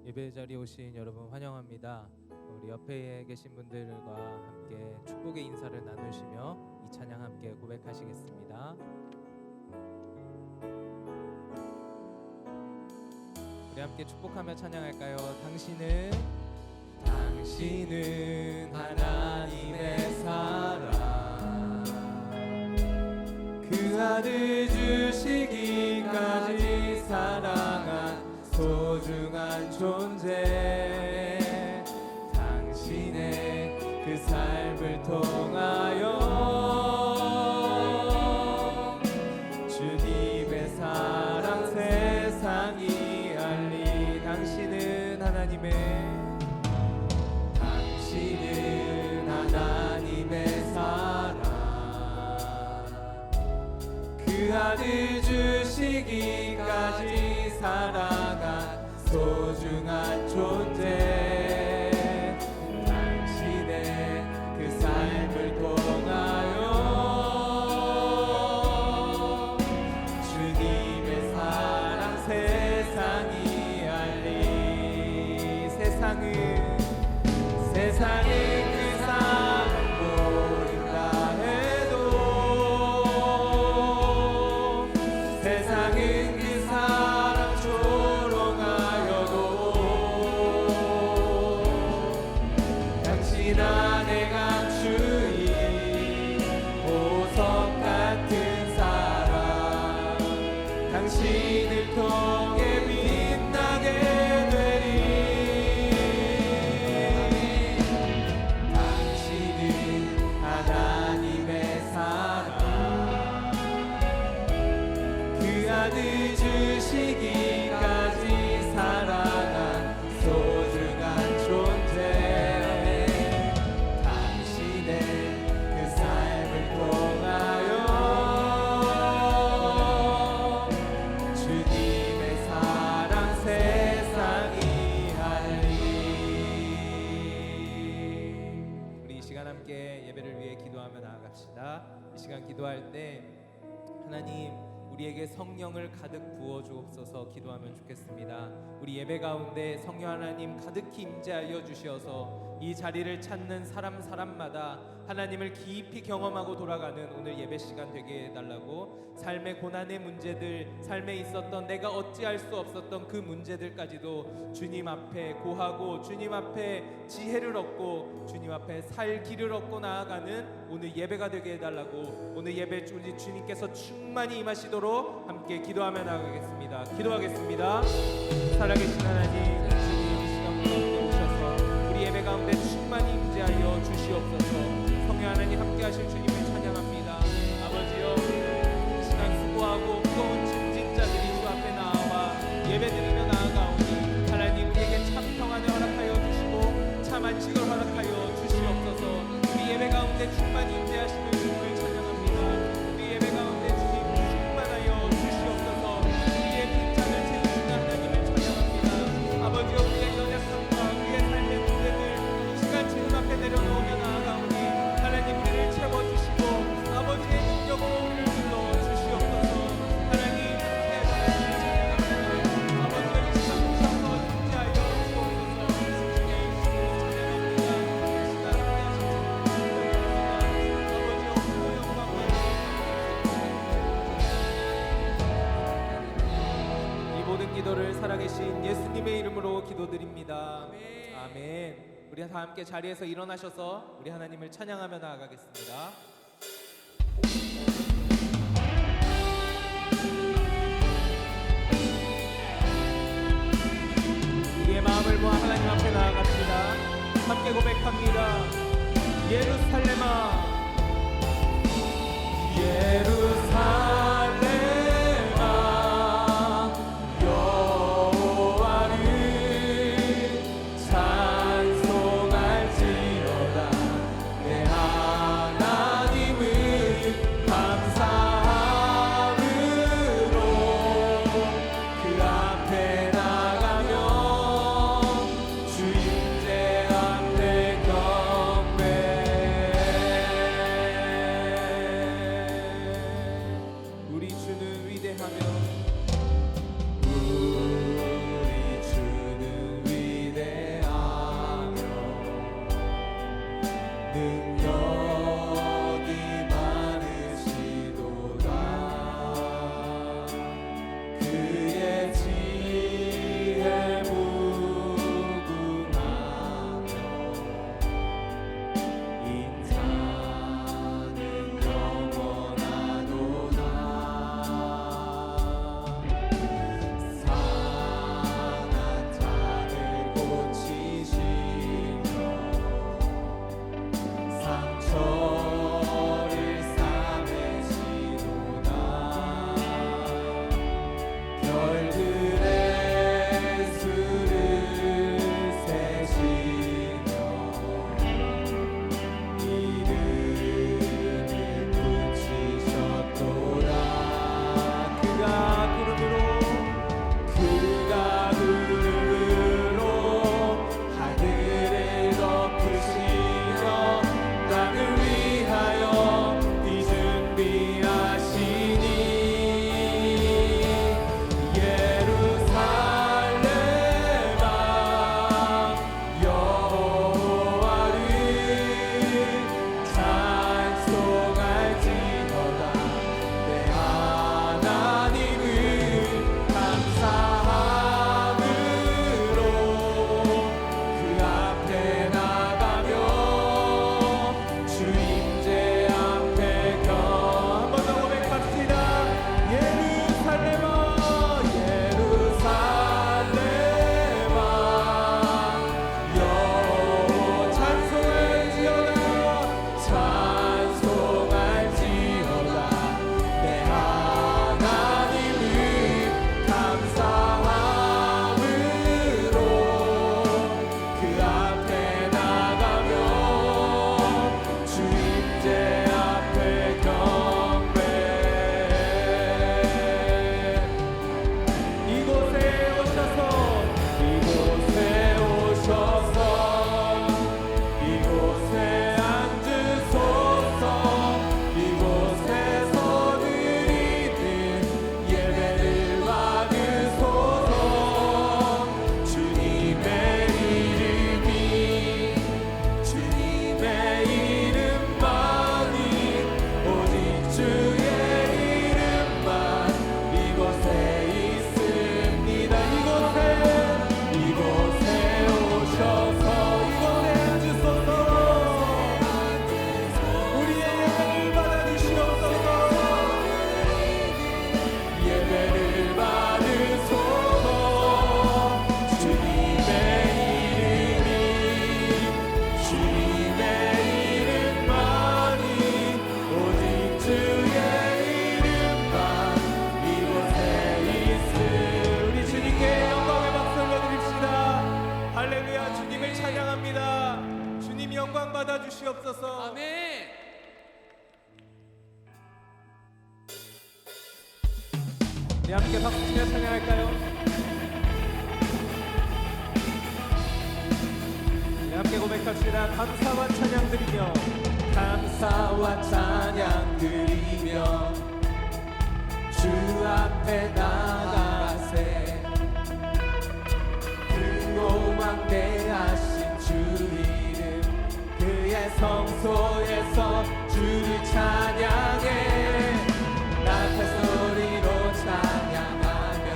예배 자리에 오신 여러분 환영합니다. 우리 옆에 계신 분들과 함께 축복의 인사를 나누시며 이 찬양 함께 고백하시겠습니다. 우리 함께 축복하며 찬양할까요? 당신은 하나님의 사랑, 그 아들 주시기까지 사랑한 소중한 존재. 당신의 그 삶을 통하여 주님의 사랑 세상이 알리. 당신은 하나님의 사랑, 그 아들 주시기까지 사랑한 소중한 존재. 당신의 그 삶을 통하여 주님의 사랑 세상이 알리. 세상은 그 사랑 모른다 해도, 세상은 그 사랑 조롱하여도, 당신 안에 감추인 보석 같은 사랑, 당신을 통해 빛나게 되리. 당신은 하나님의 사랑, 그 아들 주시기까지 사랑한 소중한 존재. 당신의 그 삶을 통하여 주님의 사랑 세상이 알리. 우리 이 시간 함께 예배를 위해 기도하며 나아갑시다. 이 시간 기도할 때 하나님, 우리에게 성령을 가득 부어주옵소서 기도하면 좋겠습니다. 우리 예배 가운데 성령 하나님 가득히 임재하여 주시어서 이 자리를 찾는 사람마다 하나님을 깊이 경험하고 돌아가는 오늘 예배 시간 되게 해달라고, 삶의 고난의 문제들, 삶에 있었던 내가 어찌할 수 없었던 그 문제들까지도 주님 앞에 고하고 주님 앞에 지혜를 얻고 주님 앞에 살 길을 얻고 나아가는 오늘 예배가 되게 해달라고, 오늘 예배 주님께서 충만히 임하시도록 함께 기도하며 나아가겠습니다. 기도하겠습니다. 살아계신 하나님, 주님 이 시간 가운데 오셔서 우리 예배 가운데 충만히 임재하여 주시옵소서. 성령 하나님 함께 하실 주님을 찬양합니다. 아버지여, 이 시간 수고하고 무거운 짐진자들이 주 앞에 나와 예배드리며 나아가오니 하나님 우리에게 참 평안을 허락하여 주시고 참 안식을 허락하여 주시옵소서. 우리 예배 가운데 충만히 임재하시는 주님을 찬양합니다. 우리 예배 가운데 주님 충만하여 주시옵소서. 우리의 빈잔을 채우시는 하나님을 찬양합니다. 아버지여, 우리의 연약함과 우리의 삶의 문제들 이 시간 주님 앞에 내려놓으며 나아가오니 하나님 우리를 채워주시고 아버지의 능력으로 우리를 불러주시옵소서. 하나님 아버지의 이 시간 오셔서 임재하여 주옵소서. 주님의 이름으로 찬양합니다. 이 시간 아버지의 오늘도 영광과 이 모든 기도를 살아계신 예수님의 이름으로 기도드립니다. 아멘. 우리 다 함께 자리에서 일어나셔서 우리 하나님을 찬양하며 나아가겠습니다. 우리의 마음을 모아 하나님 앞에 나아갑시다. 함께 고백합니다. 예루살렘아, 예루살렘아, 여호와를 찬송할지어다. 내 하나님을 감사함으로 그 앞에 나가며 주 임재 앞에 경배. 있습니다. 이곳에 오셔서 이곳에 앉으소서. 우리의 예배를 받아주시옵소서. 예배를 받으소서. 주님의 이름만이 오직 주의 이름만 이곳에 있음. 우리 주님께 영광의 박수 올려드립시다. 할렐루야. 주님을 찬양합니다. 주님 영광 받아 주시옵소서. 아멘. 우리 함께 박수 치며 찬양할까요? 우리 함께 고백합시다. 감사와 찬양 드리며 감사와 찬양 드리며 주 앞에 나가세. 근고망대하신 주 이름 그의 성소에서 주를 찬양해. 나팔 소리로 찬양하며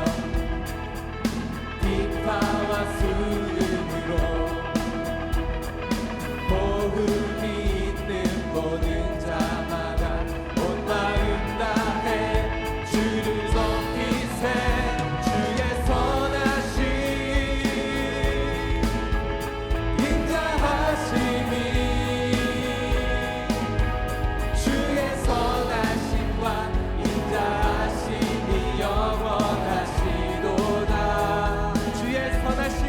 비파와 수음으로 호흡이 있는 모든 자마다 온 마음 다해 주를 높이세. 주의 선하심 인자하심이 주의 선하심과 인자하심이 영원하시도다. 주의 선하심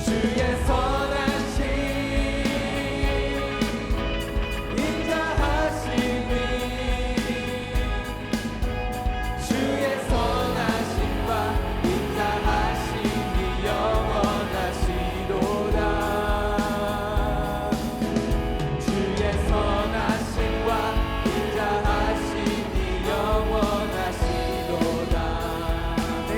주의 선하심 인자하심이 주의 선하심과 인자하심이 영원하시도다. 주의 선하심과 인자하심이 영원하시도다. 네.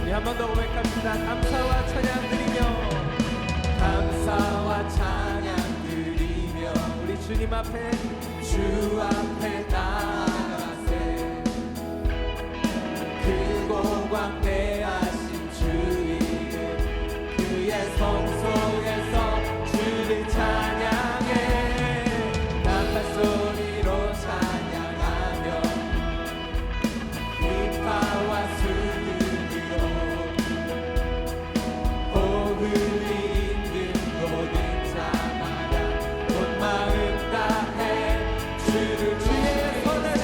우리 한 번 더 고백합시다. 감사와 찬양 드리며 감사와 찬양 드리며 우리 주님 앞에 주 앞에 나가세. 크고 광대하신 주 이름 그의 성소에서 주를 찬양해. 나팔 소리로 찬양하며 비파와 수음으로 호흡이 있는 모든 자마다 온 마음 다해 주를 주의 선하심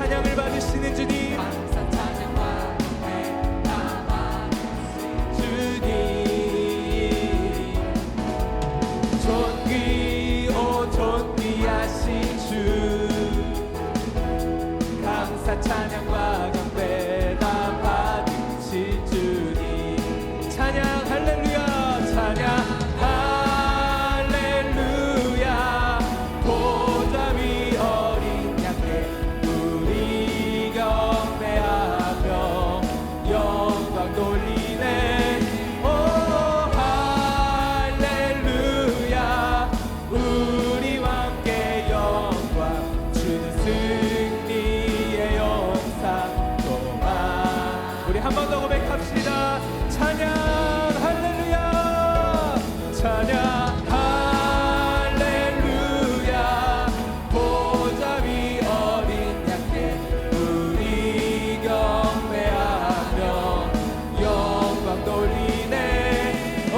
찬양을 받으시는 주님, 감사 찬양과 주님 존귀하신 주, 감사 찬양과 경배 다 받으신 주님. 찬양 할렐루야, 찬양 할렐루야. 보좌 위 어린 양께 우리 경배하며 영광 돌리네. 오 할렐루야. 우리와 함께 영광 주는 승리의 영상 동안. 우리 한 번 더 고백합시다. 찬양 할렐루야, 찬양 할렐루야. 보좌 위 어린 양께 우리 경배하며 영광 돌리네. 오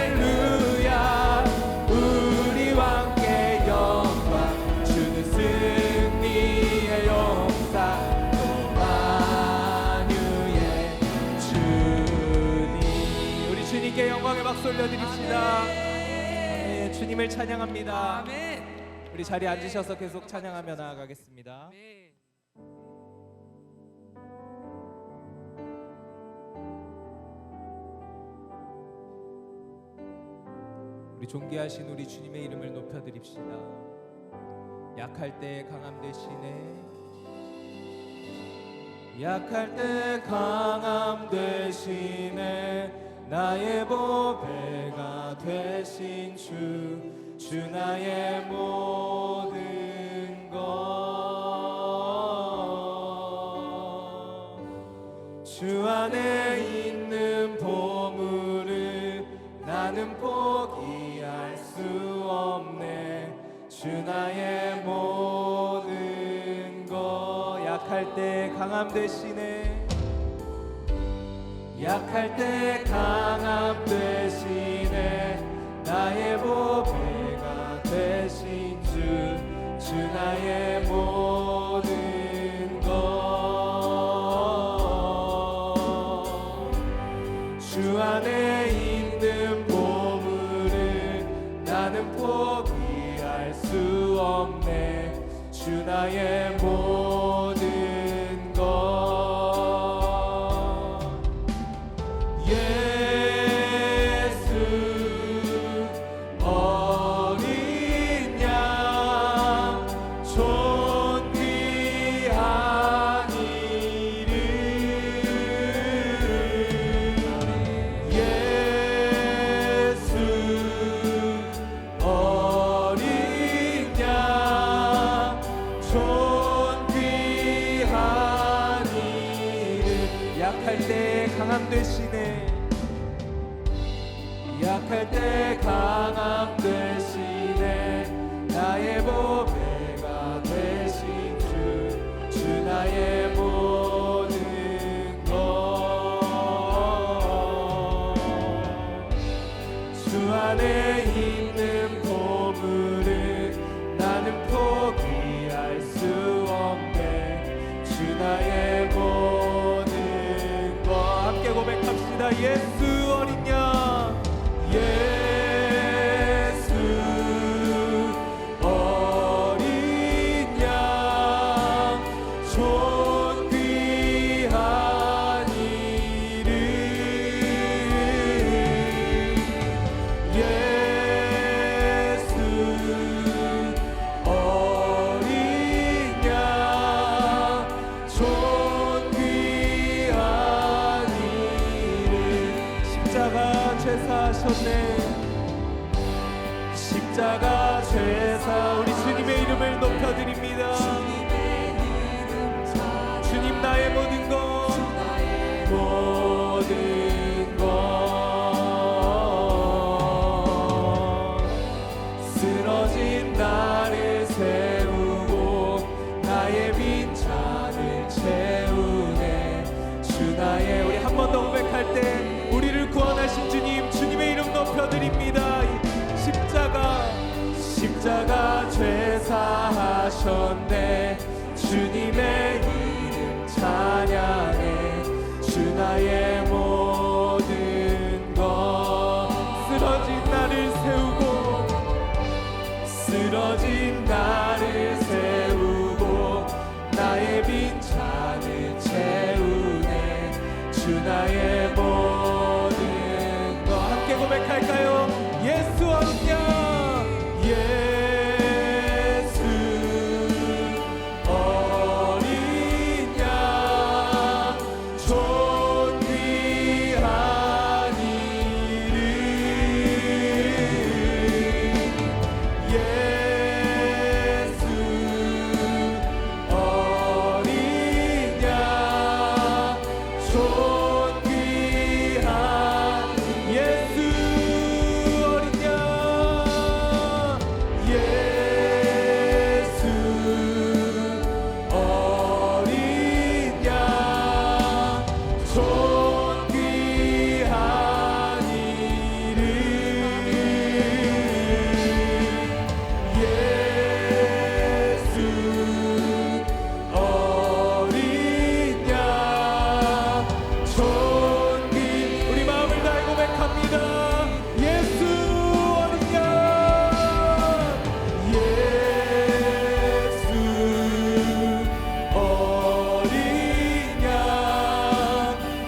할렐루야. 우리와 함께 영광 주는 승리의 영상 만유의 주님. 우리 주님께 영광의 박수 올려드립시다. 아멘. 주님을 찬양합니다. 아멘. 우리 자리에 앉으셔서 계속 찬양하며 나아가겠습니다. 아멘. 우리 존귀하신 우리 주님의 이름을 높여드립시다. 약할 때 강함 되시네. 약할 때 강함 되시네. 나의 보배가 되신 주, 주 나의 모든 것. 주 안에 있는 보물을 나는 포기할 수 없네. 주 나의 모든 것. 약할 때 강함 되시네. 약할 때 강함 되시네. 나의 보배가 되신 주, 주 나의 모든 것. 주 안에 있는 보물을 나는 포기할 수 없네. 주 나의 모든 것. 예수 어린 양 존귀한 이름. 예수 어린 양 존귀한 이름. 약할 때 강함 되시네. 약할 때 강함 되시네. 나의 보배가 되신 주, 주 나의 모든 것. 주 안에 있는 보물을 나는 포기할 수 없네. 주 나의 모든 것. 함께 고백합시다. 예수 어린 양, 예수 어린 양 존귀한 이름. 예수 어린 양 존귀한 이름. 십자가 죄사하셨네. 십자가 죄사. 우리 주님의 이름을 높여드립니다. 주님 나의 모든 것, 모든 것. 쓰러진 나를 세우고 나의 빈잔을 채우네. 주 나의. 우리 한 번 더 고백할 때 우리를 구원하신 주님, 주님의 이름 높여드립니다. 십자가, 십자가 죄사하셨네. 나의 모든 것 쓰러진 나를 세우고 쓰러진 나를 세우고 나의 빈잔을 채우네 주 나의 모든 것 함께 고백할까요? 예수 어린양 예수 어린 양 존귀한 이름 예수 어린 양 존귀한 예수 어린 양 예수 어린 양 존귀한 이름 예수 어린 양 존귀 우리 마음을 다해 고백합니다. 예수 어린 양 예수 어린 양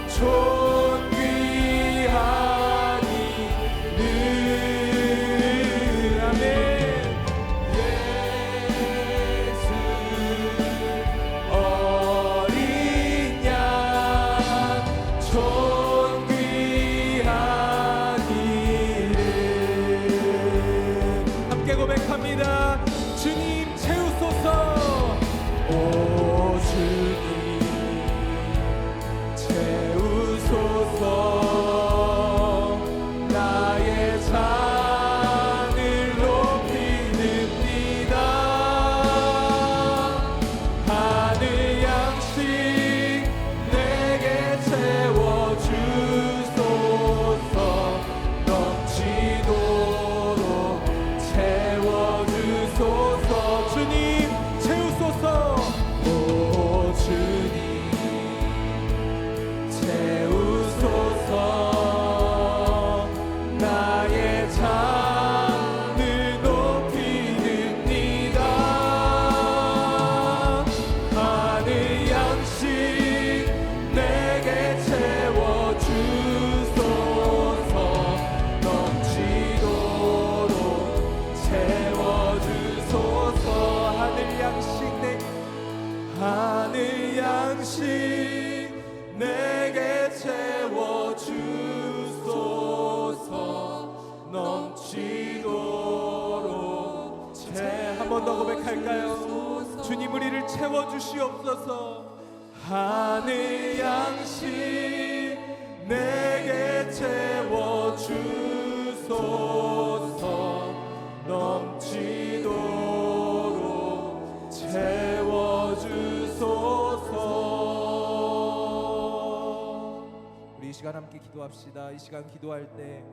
존귀한 이름 아멘 예수 어린 양 존귀한 이름 함께 고백합니다. 주님 채우소서 오 주님 채우소서 나의 잔을 높이 듭니다. 하늘 양식 내게 채워주소서 넘치도록 채워주소서 주님 채우소서 오 주님 채우소서 나의 잔을 높이 듭니다. 하늘 양식 내게 채워주소서 넘치도록 채워주소서 하늘 양식 내게 채워주소서 넘치도록 한 번 더 고백할까요? 주님 우리를 채워주시옵소서 하늘 양식 내게 채워주소서 넘치도록 채워주소서 우리 이 시간 함께 기도합시다. 이 시간 기도할 때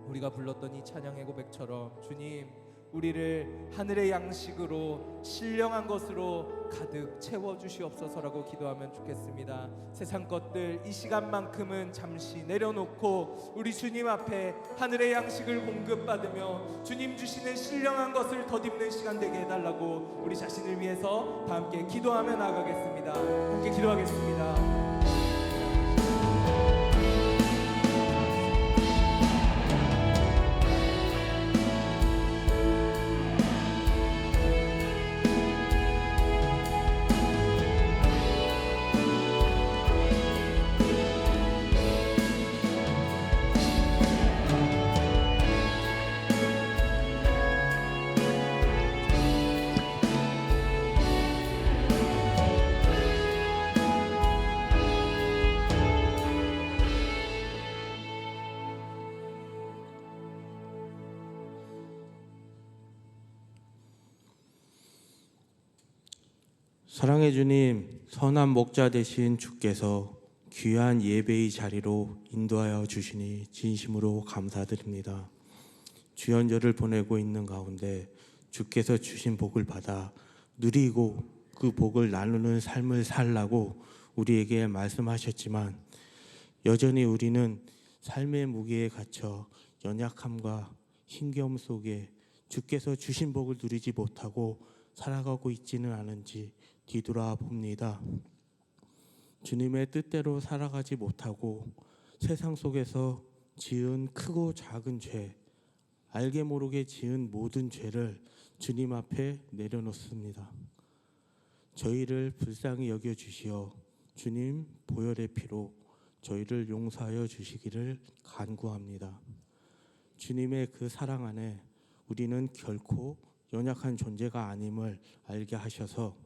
우리가 불렀던 이 찬양의 고백처럼 주님 우리를 하늘의 양식으로 신령한 것으로 가득 채워주시옵소서라고 기도하면 좋겠습니다. 세상 것들 이 시간만큼은 잠시 내려놓고 우리 주님 앞에 하늘의 양식을 공급받으며 주님 주시는 신령한 것을 덧입는 시간 되게 해달라고 우리 자신을 위해서 다 함께 기도하며 나가겠습니다. 함께 기도하겠습니다. 사랑의 주님, 선한 목자 되신 주께서 귀한 예배의 자리로 인도하여 주시니 진심으로 감사드립니다. 주연절을 보내고 있는 가운데 주께서 주신 복을 받아 누리고 그 복을 나누는 삶을 살라고 우리에게 말씀하셨지만 여전히 우리는 삶의 무게에 갇혀 연약함과 힘겨움 속에 주께서 주신 복을 누리지 못하고 살아가고 있지는 않은지 뒤돌아봅니다. 주님의 뜻대로 살아가지 못하고 세상 속에서 지은 크고 작은 죄, 알게 모르게 지은 모든 죄를 주님 앞에 내려놓습니다. 저희를 불쌍히 여겨주시어 주님 보혈의 피로 저희를 용서하여 주시기를 간구합니다. 주님의 그 사랑 안에 우리는 결코 연약한 존재가 아님을 알게 하셔서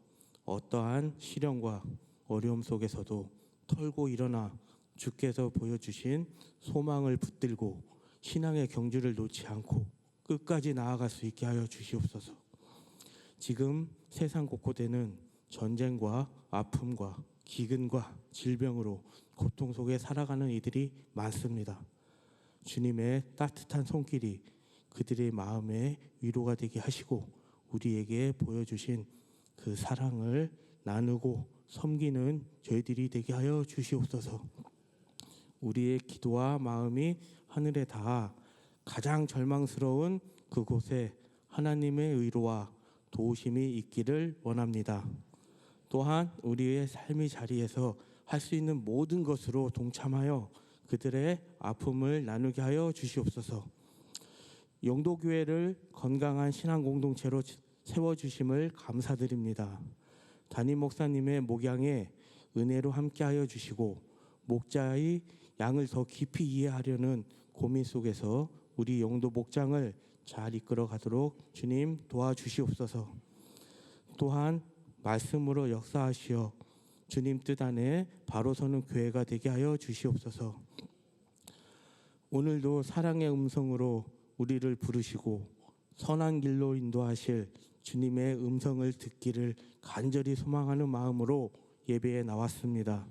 어떠한 시련과 어려움 속에서도 털고 일어나 주께서 보여주신 소망을 붙들고 신앙의 경주를 놓지 않고 끝까지 나아갈 수 있게 하여 주시옵소서. 지금 세상 곳곳에는 전쟁과 아픔과 기근과 질병으로 고통 속에 살아가는 이들이 많습니다. 주님의 따뜻한 손길이 그들의 마음에 위로가 되게 하시고 우리에게 보여주신 그 사랑을 나누고 섬기는 저희들이 되게 하여 주시옵소서. 우리의 기도와 마음이 하늘에 닿아 가장 절망스러운 그곳에 하나님의 의로와 도우심이 있기를 원합니다. 또한 우리의 삶의 자리에서 할 수 있는 모든 것으로 동참하여 그들의 아픔을 나누게 하여 주시옵소서. 영도교회를 건강한 신앙 공동체로 세워주심을 감사드립니다. 담임 목사님의 목양에 은혜로 함께하여 주시고 목자의 양을 더 깊이 이해하려는 고민 속에서 우리 영도 목장을 잘 이끌어 가도록 주님 도와주시옵소서. 또한 말씀으로 역사하시어 주님 뜻 안에 바로 서는 교회가 되게 하여 주시옵소서. 오늘도 사랑의 음성으로 우리를 부르시고 선한 길로 인도하실 주님의 음성을 듣기를 간절히 소망하는 마음으로 예배에 나왔습니다.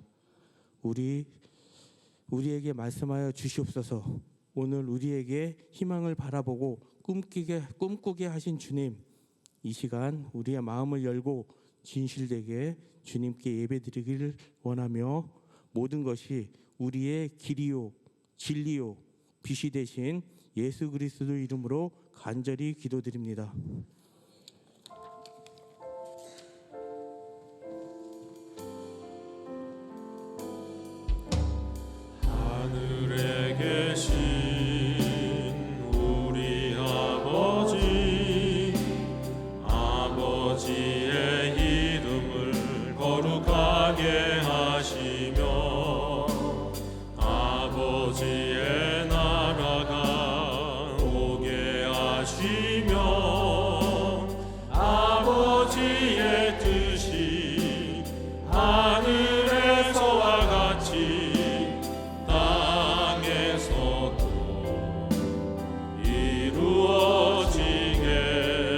우리에게 말씀하여 주시옵소서. 오늘 우리에게 희망을 바라보고 꿈꾸게 하신 주님, 이 시간 우리의 마음을 열고 진실되게 주님께 예배드리기를 원하며 모든 것이 우리의 길이요 진리요 빛이 되신 예수 그리스도 이름으로 간절히 기도드립니다. 하늘에 계신 우리 아버지, 아버지의 이름을 거룩하게 하시며 아버지의 나라가 오게 하시며 아버지의 뜻이 하늘에서와 같이 땅에서도 이루어지게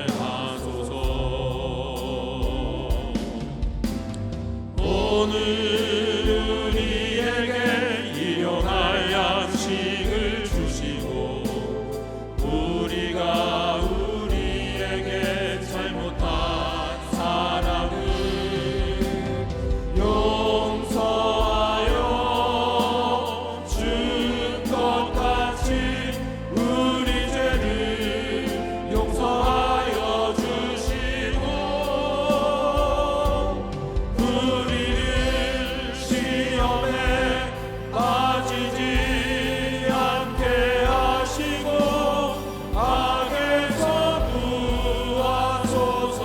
하소서. 오늘 우리에게 일용할 양식을 주시고 우리가 우리에게 잘못한 사람을 용서하여 준 것 같이 우리 죄를 용서하여 주시고 우리를 시험에 빠지지 않게 하시고 악에서 구하소서.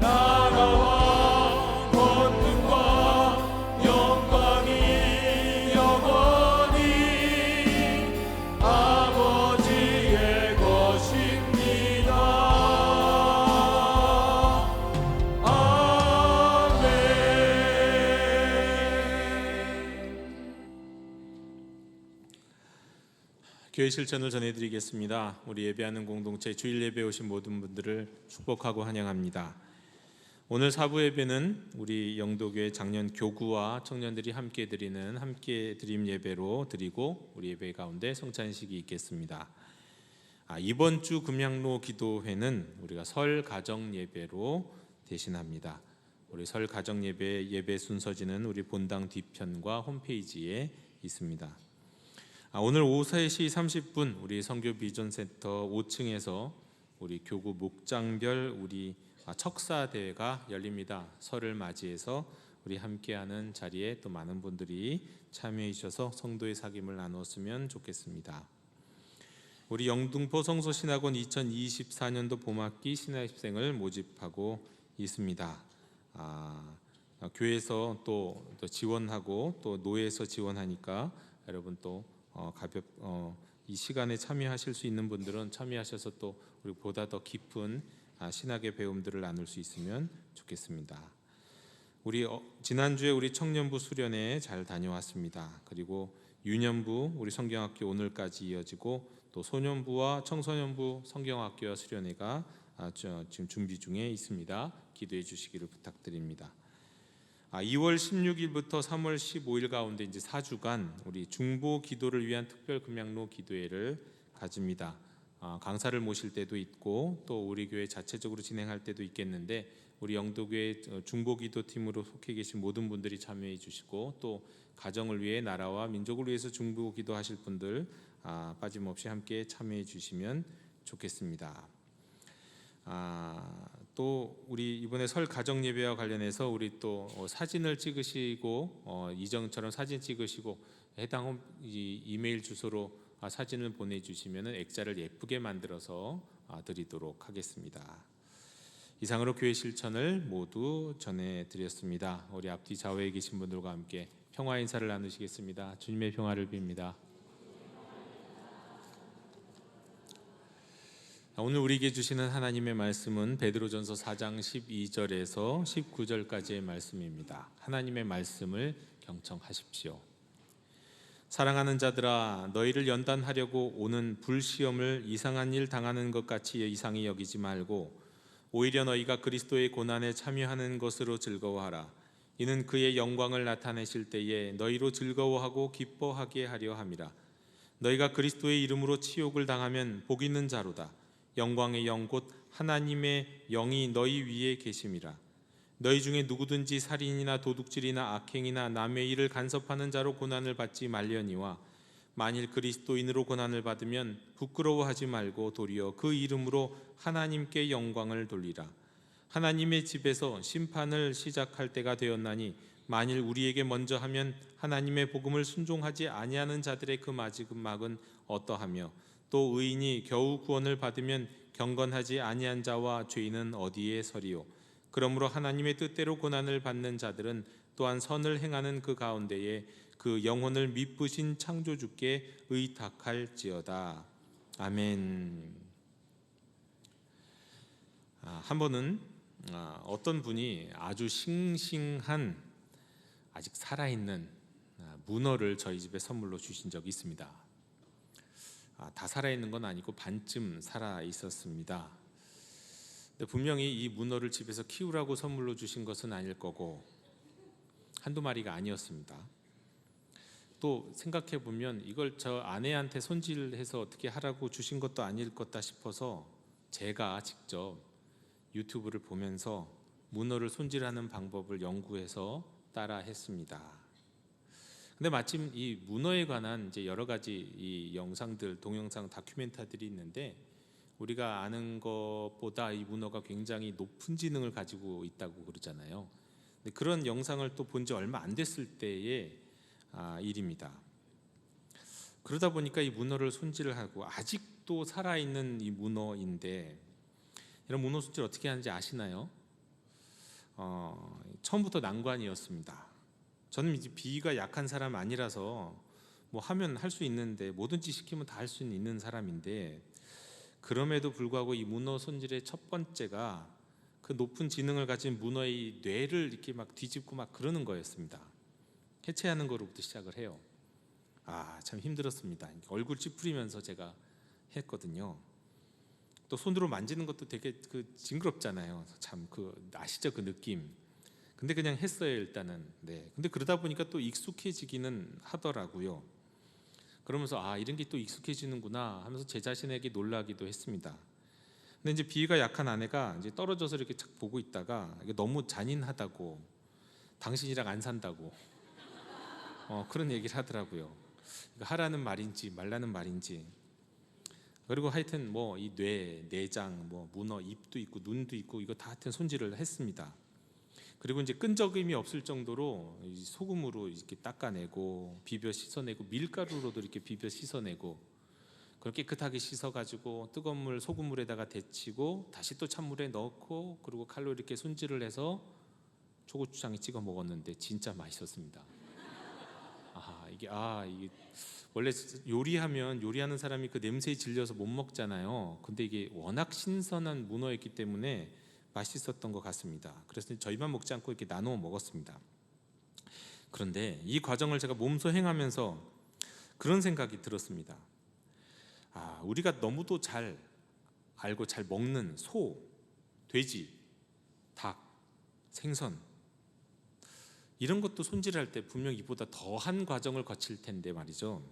나라와 권능과 영광이 영원히 아버지의 것입니다. 아멘. 교회 실천을 전해드리겠습니다. 우리 예배하는 공동체 주일 예배 오신 모든 분들을 축복하고 환영합니다. 오늘 사부 예배는 우리 영도교회 작년 교구와 청년들이 함께 드리는 함께 드림 예배로 드리고 우리 예배 가운데 성찬식이 있겠습니다. 이번 주 금양로 기도회는 우리가 설 가정 예배로 대신합니다. 우리 설 가정 예배 순서지는 우리 본당 뒤편과 홈페이지에 있습니다. 오늘 오후 3시 30분 우리 선교 비전 센터 5층에서 우리 교구 목장별 우리 척사 대회가 열립니다. 설을 맞이해서 우리 함께하는 자리에 또 많은 분들이 참여해 주셔서 성도의 사귐을 나눴으면 좋겠습니다. 우리 영등포 성소신학원 2024년도 봄학기 신학생을 모집하고 있습니다. 교회에서 또 지원하고 또 노예에서 지원하니까 여러분 또 이 시간에 참여하실 수 있는 분들은 참여하셔서 또 우리 보다 더 깊은 신학의 배움들을 나눌 수 있으면 좋겠습니다. 우리 지난주에 우리 청년부 수련회 잘 다녀왔습니다. 그리고 유년부 우리 성경학교 오늘까지 이어지고 또 소년부와 청소년부 성경학교와 수련회가 지금 준비 중에 있습니다. 기도해 주시기를 부탁드립니다. 2월 16일부터 3월 15일 가운데 이제 4주간 우리 중보 기도를 위한 특별 금양로 기도회를 가집니다. 강사를 모실 때도 있고 또 우리 교회 자체적으로 진행할 때도 있겠는데 우리 영도교회 중보 기도팀으로 속해 계신 모든 분들이 참여해 주시고 또 가정을 위해 나라와 민족을 위해서 중보 기도하실 분들 빠짐없이 함께 참여해 주시면 좋겠습니다. 또 우리 이번에 설 가정 예배와 관련해서 우리 또 사진을 찍으시고 이전처럼 사진 찍으시고 해당 이메일 주소로 사진을 보내주시면 액자를 예쁘게 만들어서 드리도록 하겠습니다. 이상으로 교회 실천을 모두 전해드렸습니다. 우리 앞뒤 좌우에 계신 분들과 함께 평화 인사를 나누시겠습니다. 주님의 평화를 빕니다. 오늘 우리에게 주시는 하나님의 말씀은 베드로전서 4장 12절에서 19절까지의 말씀입니다. 하나님의 말씀을 경청하십시오. 사랑하는 자들아, 너희를 연단하려고 오는 불시험을 이상한 일 당하는 것 같이 이상히 여기지 말고 오히려 너희가 그리스도의 고난에 참여하는 것으로 즐거워하라. 이는 그의 영광을 나타내실 때에 너희로 즐거워하고 기뻐하게 하려 함이라. 너희가 그리스도의 이름으로 치욕을 당하면 복 있는 자로다. 영광의 영 곧 하나님의 영이 너희 위에 계심이라. 너희 중에 누구든지 살인이나 도둑질이나 악행이나 남의 일을 간섭하는 자로 고난을 받지 말려니와 만일 그리스도인으로 고난을 받으면 부끄러워하지 말고 도리어 그 이름으로 하나님께 영광을 돌리라. 하나님의 집에서 심판을 시작할 때가 되었나니 만일 우리에게 먼저 하면 하나님의 복음을 순종하지 아니하는 자들의 그 마지막은 어떠하며 또 의인이 겨우 구원을 받으면 경건하지 아니한 자와 죄인은 어디에 서리요. 그러므로 하나님의 뜻대로 고난을 받는 자들은 또한 선을 행하는 그 가운데에 그 영혼을 미쁘신 창조주께 의탁할지어다. 아멘. 한 번은 어떤 분이 아주 싱싱한 아직 살아있는 문어를 저희 집에 선물로 주신 적이 있습니다. 다 살아있는 건 아니고 반쯤 살아 있었습니다. 근데 분명히 이 문어를 집에서 키우라고 선물로 주신 것은 아닐 거고 한두 마리가 아니었습니다. 또 생각해 보면 이걸 저 아내한테 손질해서 어떻게 하라고 주신 것도 아닐 거다 싶어서 제가 직접 유튜브를 보면서 문어를 손질하는 방법을 연구해서 따라 했습니다. 근데 마침 이 문어에 관한 이제 여러 가지 이 영상들, 동영상 다큐멘터리들이 있는데 우리가 아는 것보다 이 문어가 굉장히 높은 지능을 가지고 있다고 그러잖아요. 근데 그런 영상을 또 본 지 얼마 안 됐을 때의 일입니다. 그러다 보니까 이 문어를 손질을 하고 아직도 살아있는 이 문어인데 이런 문어 손질 어떻게 하는지 아시나요? 처음부터 난관이었습니다. 저는 이제 비위가 약한 사람 아니라서 뭐 하면 할 수 있는데 뭐든지 시키면 다 할 수 있는 사람인데 그럼에도 불구하고 이 문어 손질의 첫 번째가 그 높은 지능을 가진 문어의 뇌를 이렇게 막 뒤집고 막 그러는 거였습니다. 해체하는 거로부터 시작을 해요. 참 힘들었습니다. 얼굴 찌푸리면서 제가 했거든요. 또 손으로 만지는 것도 되게 징그럽잖아요. 참 아시죠 그 느낌. 근데 그냥 했어요 일단은. 네. 근데 그러다 보니까 또 익숙해지기는 하더라고요. 그러면서 이런 게 또 익숙해지는구나 하면서 제 자신에게 놀라기도 했습니다. 근데 이제 비위가 약한 아내가 이제 떨어져서 이렇게 착 보고 있다가 이게 너무 잔인하다고, 당신이랑 안 산다고 그런 얘기를 하더라고요. 하라는 말인지 말라는 말인지. 그리고 하여튼 뭐 이 뇌, 내장, 뭐 문어, 입도 있고 눈도 있고 이거 다 하여튼 손질을 했습니다. 그리고 이제 끈적임이 없을 정도로 이 소금으로 이렇게 닦아내고 비벼 씻어내고 밀가루로도 이렇게 비벼 씻어내고, 그렇게 깨끗하게 씻어가지고 뜨거운 물 소금물에다가 데치고 다시 또 찬물에 넣고, 그리고 칼로 이렇게 손질을 해서 초고추장에 찍어 먹었는데 진짜 맛있었습니다. 이게 원래 요리하면 요리하는 사람이 그 냄새에 질려서 못 먹잖아요. 근데 이게 워낙 신선한 문어였기 때문에 맛있었던 것 같습니다. 그래서 저희만 먹지 않고 이렇게 나누어 먹었습니다. 그런데 이 과정을 제가 몸소 행하면서 그런 생각이 들었습니다. 우리가 너무도 잘 알고 잘 먹는 소, 돼지, 닭, 생선, 이런 것도 손질할 때 분명 이보다 더한 과정을 거칠 텐데 말이죠.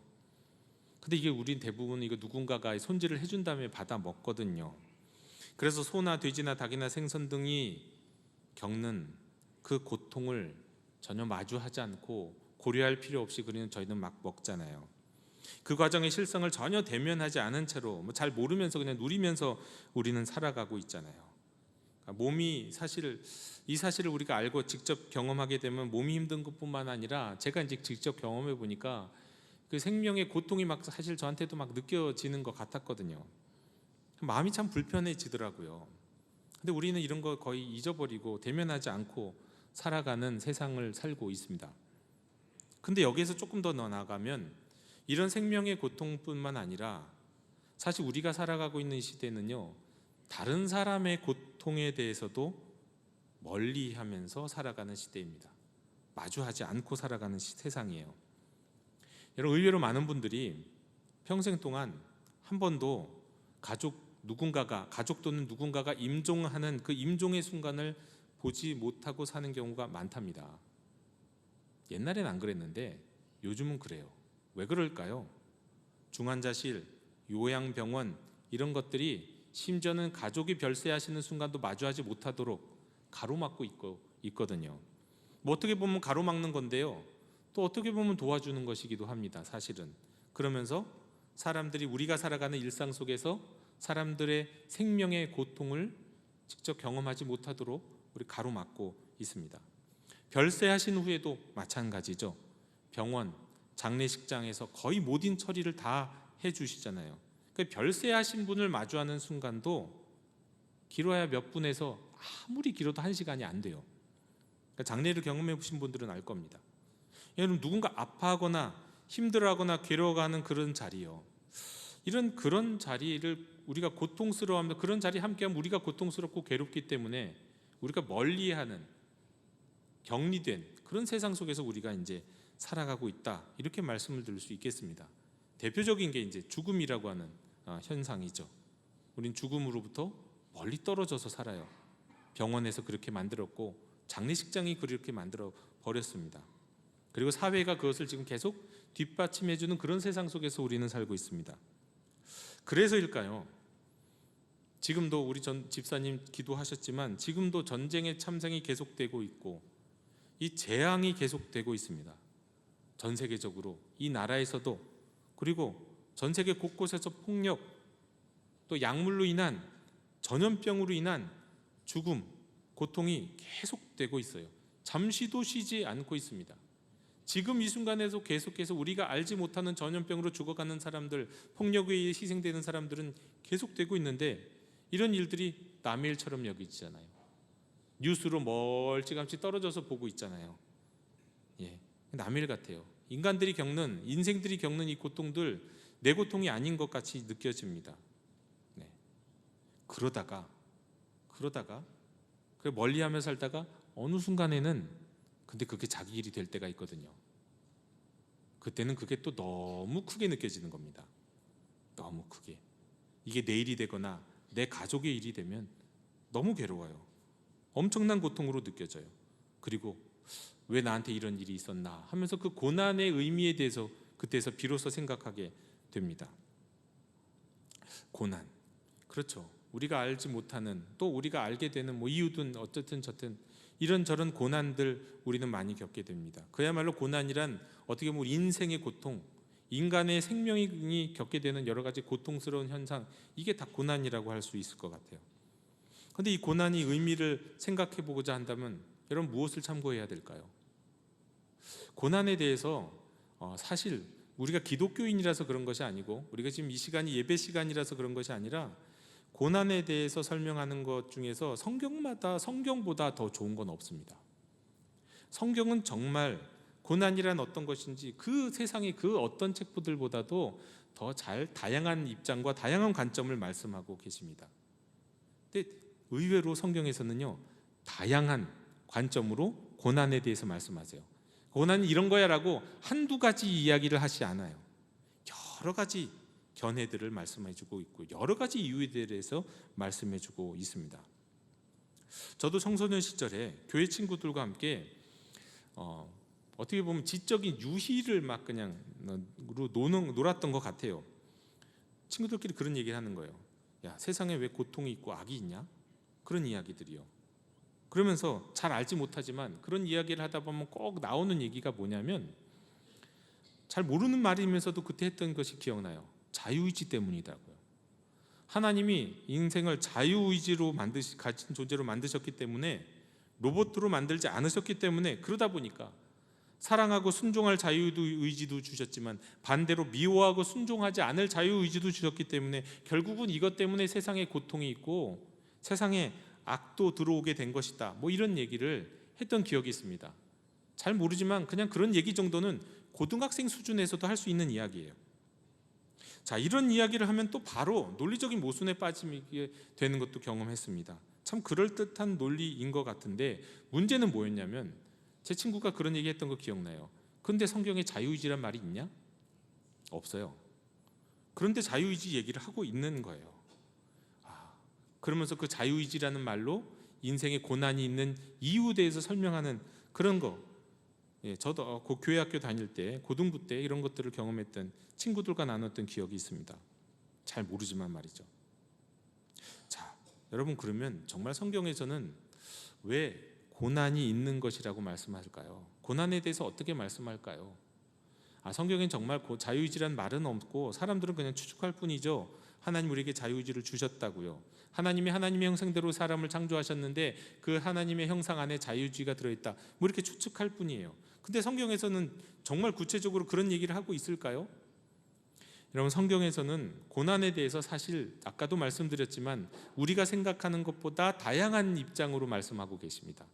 근데 이게 우린 대부분 이거 누군가가 손질을 해준 다음에 받아 먹거든요. 그래서 소나 돼지나 닭이나 생선 등이 겪는 그 고통을 전혀 마주하지 않고 고려할 필요 없이 그냥 저희는 막 먹잖아요. 그 과정의 실상을 전혀 대면하지 않은 채로 잘 모르면서 그냥 누리면서 우리는 살아가고 있잖아요. 몸이 이 사실을 우리가 알고 직접 경험하게 되면 몸이 힘든 것뿐만 아니라, 제가 이제 직접 경험해 보니까 그 생명의 고통이 막 사실 저한테도 막 느껴지는 것 같았거든요. 마음이 참 불편해지더라고요. 근데 우리는 이런 거 거의 잊어버리고 대면하지 않고 살아가는 세상을 살고 있습니다. 근데 여기에서 조금 더 나아가면 이런 생명의 고통뿐만 아니라 사실 우리가 살아가고 있는 시대는요, 다른 사람의 고통에 대해서도 멀리하면서 살아가는 시대입니다. 마주하지 않고 살아가는 세상이에요. 여러분, 의외로 많은 분들이 평생 동안 한 번도 가족 또는 누군가가 임종하는 그 임종의 순간을 보지 못하고 사는 경우가 많답니다. 옛날엔 안 그랬는데 요즘은 그래요. 왜 그럴까요? 중환자실, 요양병원 이런 것들이 심지어는 가족이 별세하시는 순간도 마주하지 못하도록 가로막고 있거든요. 뭐 어떻게 보면 가로막는 건데요, 또 어떻게 보면 도와주는 것이기도 합니다. 사실은. 그러면서 사람들이 우리가 살아가는 일상 속에서 사람들의 생명의 고통을 직접 경험하지 못하도록 우리 가로막고 있습니다. 별세하신 후에도 마찬가지죠. 병원, 장례식장에서 거의 모든 처리를 다 해주시잖아요. 별세하신 분을 마주하는 순간도 길어야 몇 분에서 아무리 길어도 1시간이 안 돼요. 장례를 경험해 보신 분들은 알 겁니다. 여러분, 누군가 아파하거나 힘들어하거나 괴로워하는 그런 자리요, 그런 자리를 우리가 고통스러워하면서 그런 자리에 함께하면 우리가 고통스럽고 괴롭기 때문에 우리가 멀리하는, 격리된 그런 세상 속에서 우리가 이제 살아가고 있다, 이렇게 말씀을 드릴 수 있겠습니다. 대표적인 게 이제 죽음이라고 하는 현상이죠. 우린 죽음으로부터 멀리 떨어져서 살아요. 병원에서 그렇게 만들었고 장례식장이 그렇게 만들어 버렸습니다. 그리고 사회가 그것을 지금 계속 뒷받침해주는 그런 세상 속에서 우리는 살고 있습니다. 그래서일까요? 지금도 우리 전 집사님 기도하셨지만 지금도 전쟁의 참상이 계속되고 있고 이 재앙이 계속되고 있습니다. 전 세계적으로 이 나라에서도, 그리고 전 세계 곳곳에서 폭력, 또 약물로 인한, 전염병으로 인한 죽음, 고통이 계속되고 있어요. 잠시도 쉬지 않고 있습니다. 지금 이 순간에도 계속해서 우리가 알지 못하는 전염병으로 죽어가는 사람들, 폭력에 의해 희생되는 사람들은 계속되고 있는데 이런 일들이 남의 일처럼 여기지잖아요. 뉴스로 멀찌감치 떨어져서 보고 있잖아요. 남의 일 같아요. 인간들이 겪는, 인생들이 겪는 이 고통들 내 고통이 아닌 것 같이 느껴집니다. 그러다가 멀리하며 살다가 어느 순간에는 근데 그게 자기 일이 될 때가 있거든요. 그때는 그게 또 너무 크게 느껴지는 겁니다. 너무 크게. 이게 내 일이 되거나 내 가족의 일이 되면 너무 괴로워요. 엄청난 고통으로 느껴져요. 그리고 왜 나한테 이런 일이 있었나 하면서 그 고난의 의미에 대해서 그때서 비로소 생각하게 됩니다. 고난, 그렇죠. 우리가 알지 못하는, 또 우리가 알게 되는 이유든 어쨌든 저든 이런저런 고난들 우리는 많이 겪게 됩니다. 그야말로 고난이란 어떻게 보면 인생의 고통, 인간의 생명이 겪게 되는 여러 가지 고통스러운 현상, 이게 다 고난이라고 할 수 있을 것 같아요. 그런데 이 고난이 의미를 생각해 보고자 한다면 여러분 무엇을 참고해야 될까요? 고난에 대해서 사실 우리가 기독교인이라서 그런 것이 아니고, 우리가 지금 이 시간이 예배 시간이라서 그런 것이 아니라, 고난에 대해서 설명하는 것 중에서 성경보다 더 좋은 건 없습니다. 성경은 정말 고난이란 어떤 것인지 그 세상의 그 어떤 책들보다도 더 다양한 입장과 다양한 관점을 말씀하고 계십니다. 근데 의외로 성경에서는요, 다양한 관점으로 고난에 대해서 말씀하세요. 고난이 이런 거야 라고 한두 가지 이야기를 하지 않아요. 여러 가지 견해들을 말씀해주고 있고, 여러 가지 이유에 대해서 말씀해주고 있습니다. 저도 청소년 시절에 교회 친구들과 함께 어떻게 보면 지적인 유희를 막 그냥 놀았던 것 같아요. 친구들끼리 그런 얘기를 하는 거예요. 야, 세상에 왜 고통이 있고 악이 있냐? 그런 이야기들이요. 그러면서 잘 알지 못하지만 그런 이야기를 하다 보면 꼭 나오는 얘기가 뭐냐면, 잘 모르는 말이면서도 그때 했던 것이 기억나요. 자유의지 때문이라고요. 하나님이 인생을 자유의지로 가진 존재로 만드셨기 때문에, 로봇으로 만들지 않으셨기 때문에, 그러다 보니까 사랑하고 순종할 자유의지도 주셨지만 반대로 미워하고 순종하지 않을 자유의지도 주셨기 때문에, 결국은 이것 때문에 세상에 고통이 있고 세상에 악도 들어오게 된 것이다, 이런 얘기를 했던 기억이 있습니다. 잘 모르지만 그냥 그런 얘기 정도는 고등학생 수준에서도 할 수 있는 이야기예요. 자, 이런 이야기를 하면 또 바로 논리적인 모순에 빠지게 되는 것도 경험했습니다. 참 그럴듯한 논리인 것 같은데, 문제는 뭐였냐면, 제 친구가 그런 얘기 했던 거 기억나요. 그런데 성경에 자유의지란 말이 있냐? 없어요. 그런데 자유의지 얘기를 하고 있는 거예요. 그러면서 그 자유의지라는 말로 인생에 고난이 있는 이유에 대해서 설명하는 그런 거, 저도 교회 학교 다닐 때, 고등부 때 이런 것들을 경험했던 친구들과 나눴던 기억이 있습니다. 잘 모르지만 말이죠. 자, 여러분, 그러면 정말 성경에서는 왜 고난이 있는 것이라고 말씀할까요? 고난에 대해서 어떻게 말씀할까요? 성경엔 정말 자유의지란 말은 없고, 사람들은 그냥 추측할 뿐이죠. 하나님 우리에게 자유의지를 주셨다고요. 하나님이 하나님의 형상대로 사람을 창조하셨는데 그 하나님의 형상 안에 자유의지가 들어있다, 이렇게 추측할 뿐이에요. 근데 성경에서는 정말 구체적으로 그런 얘기를 하고 있을까요? 여러분, 성경에서는 고난에 대해서 사실 아까도 말씀드렸지만 우리가 생각하는 것보다 다양한 입장으로 말씀하고 계십니다.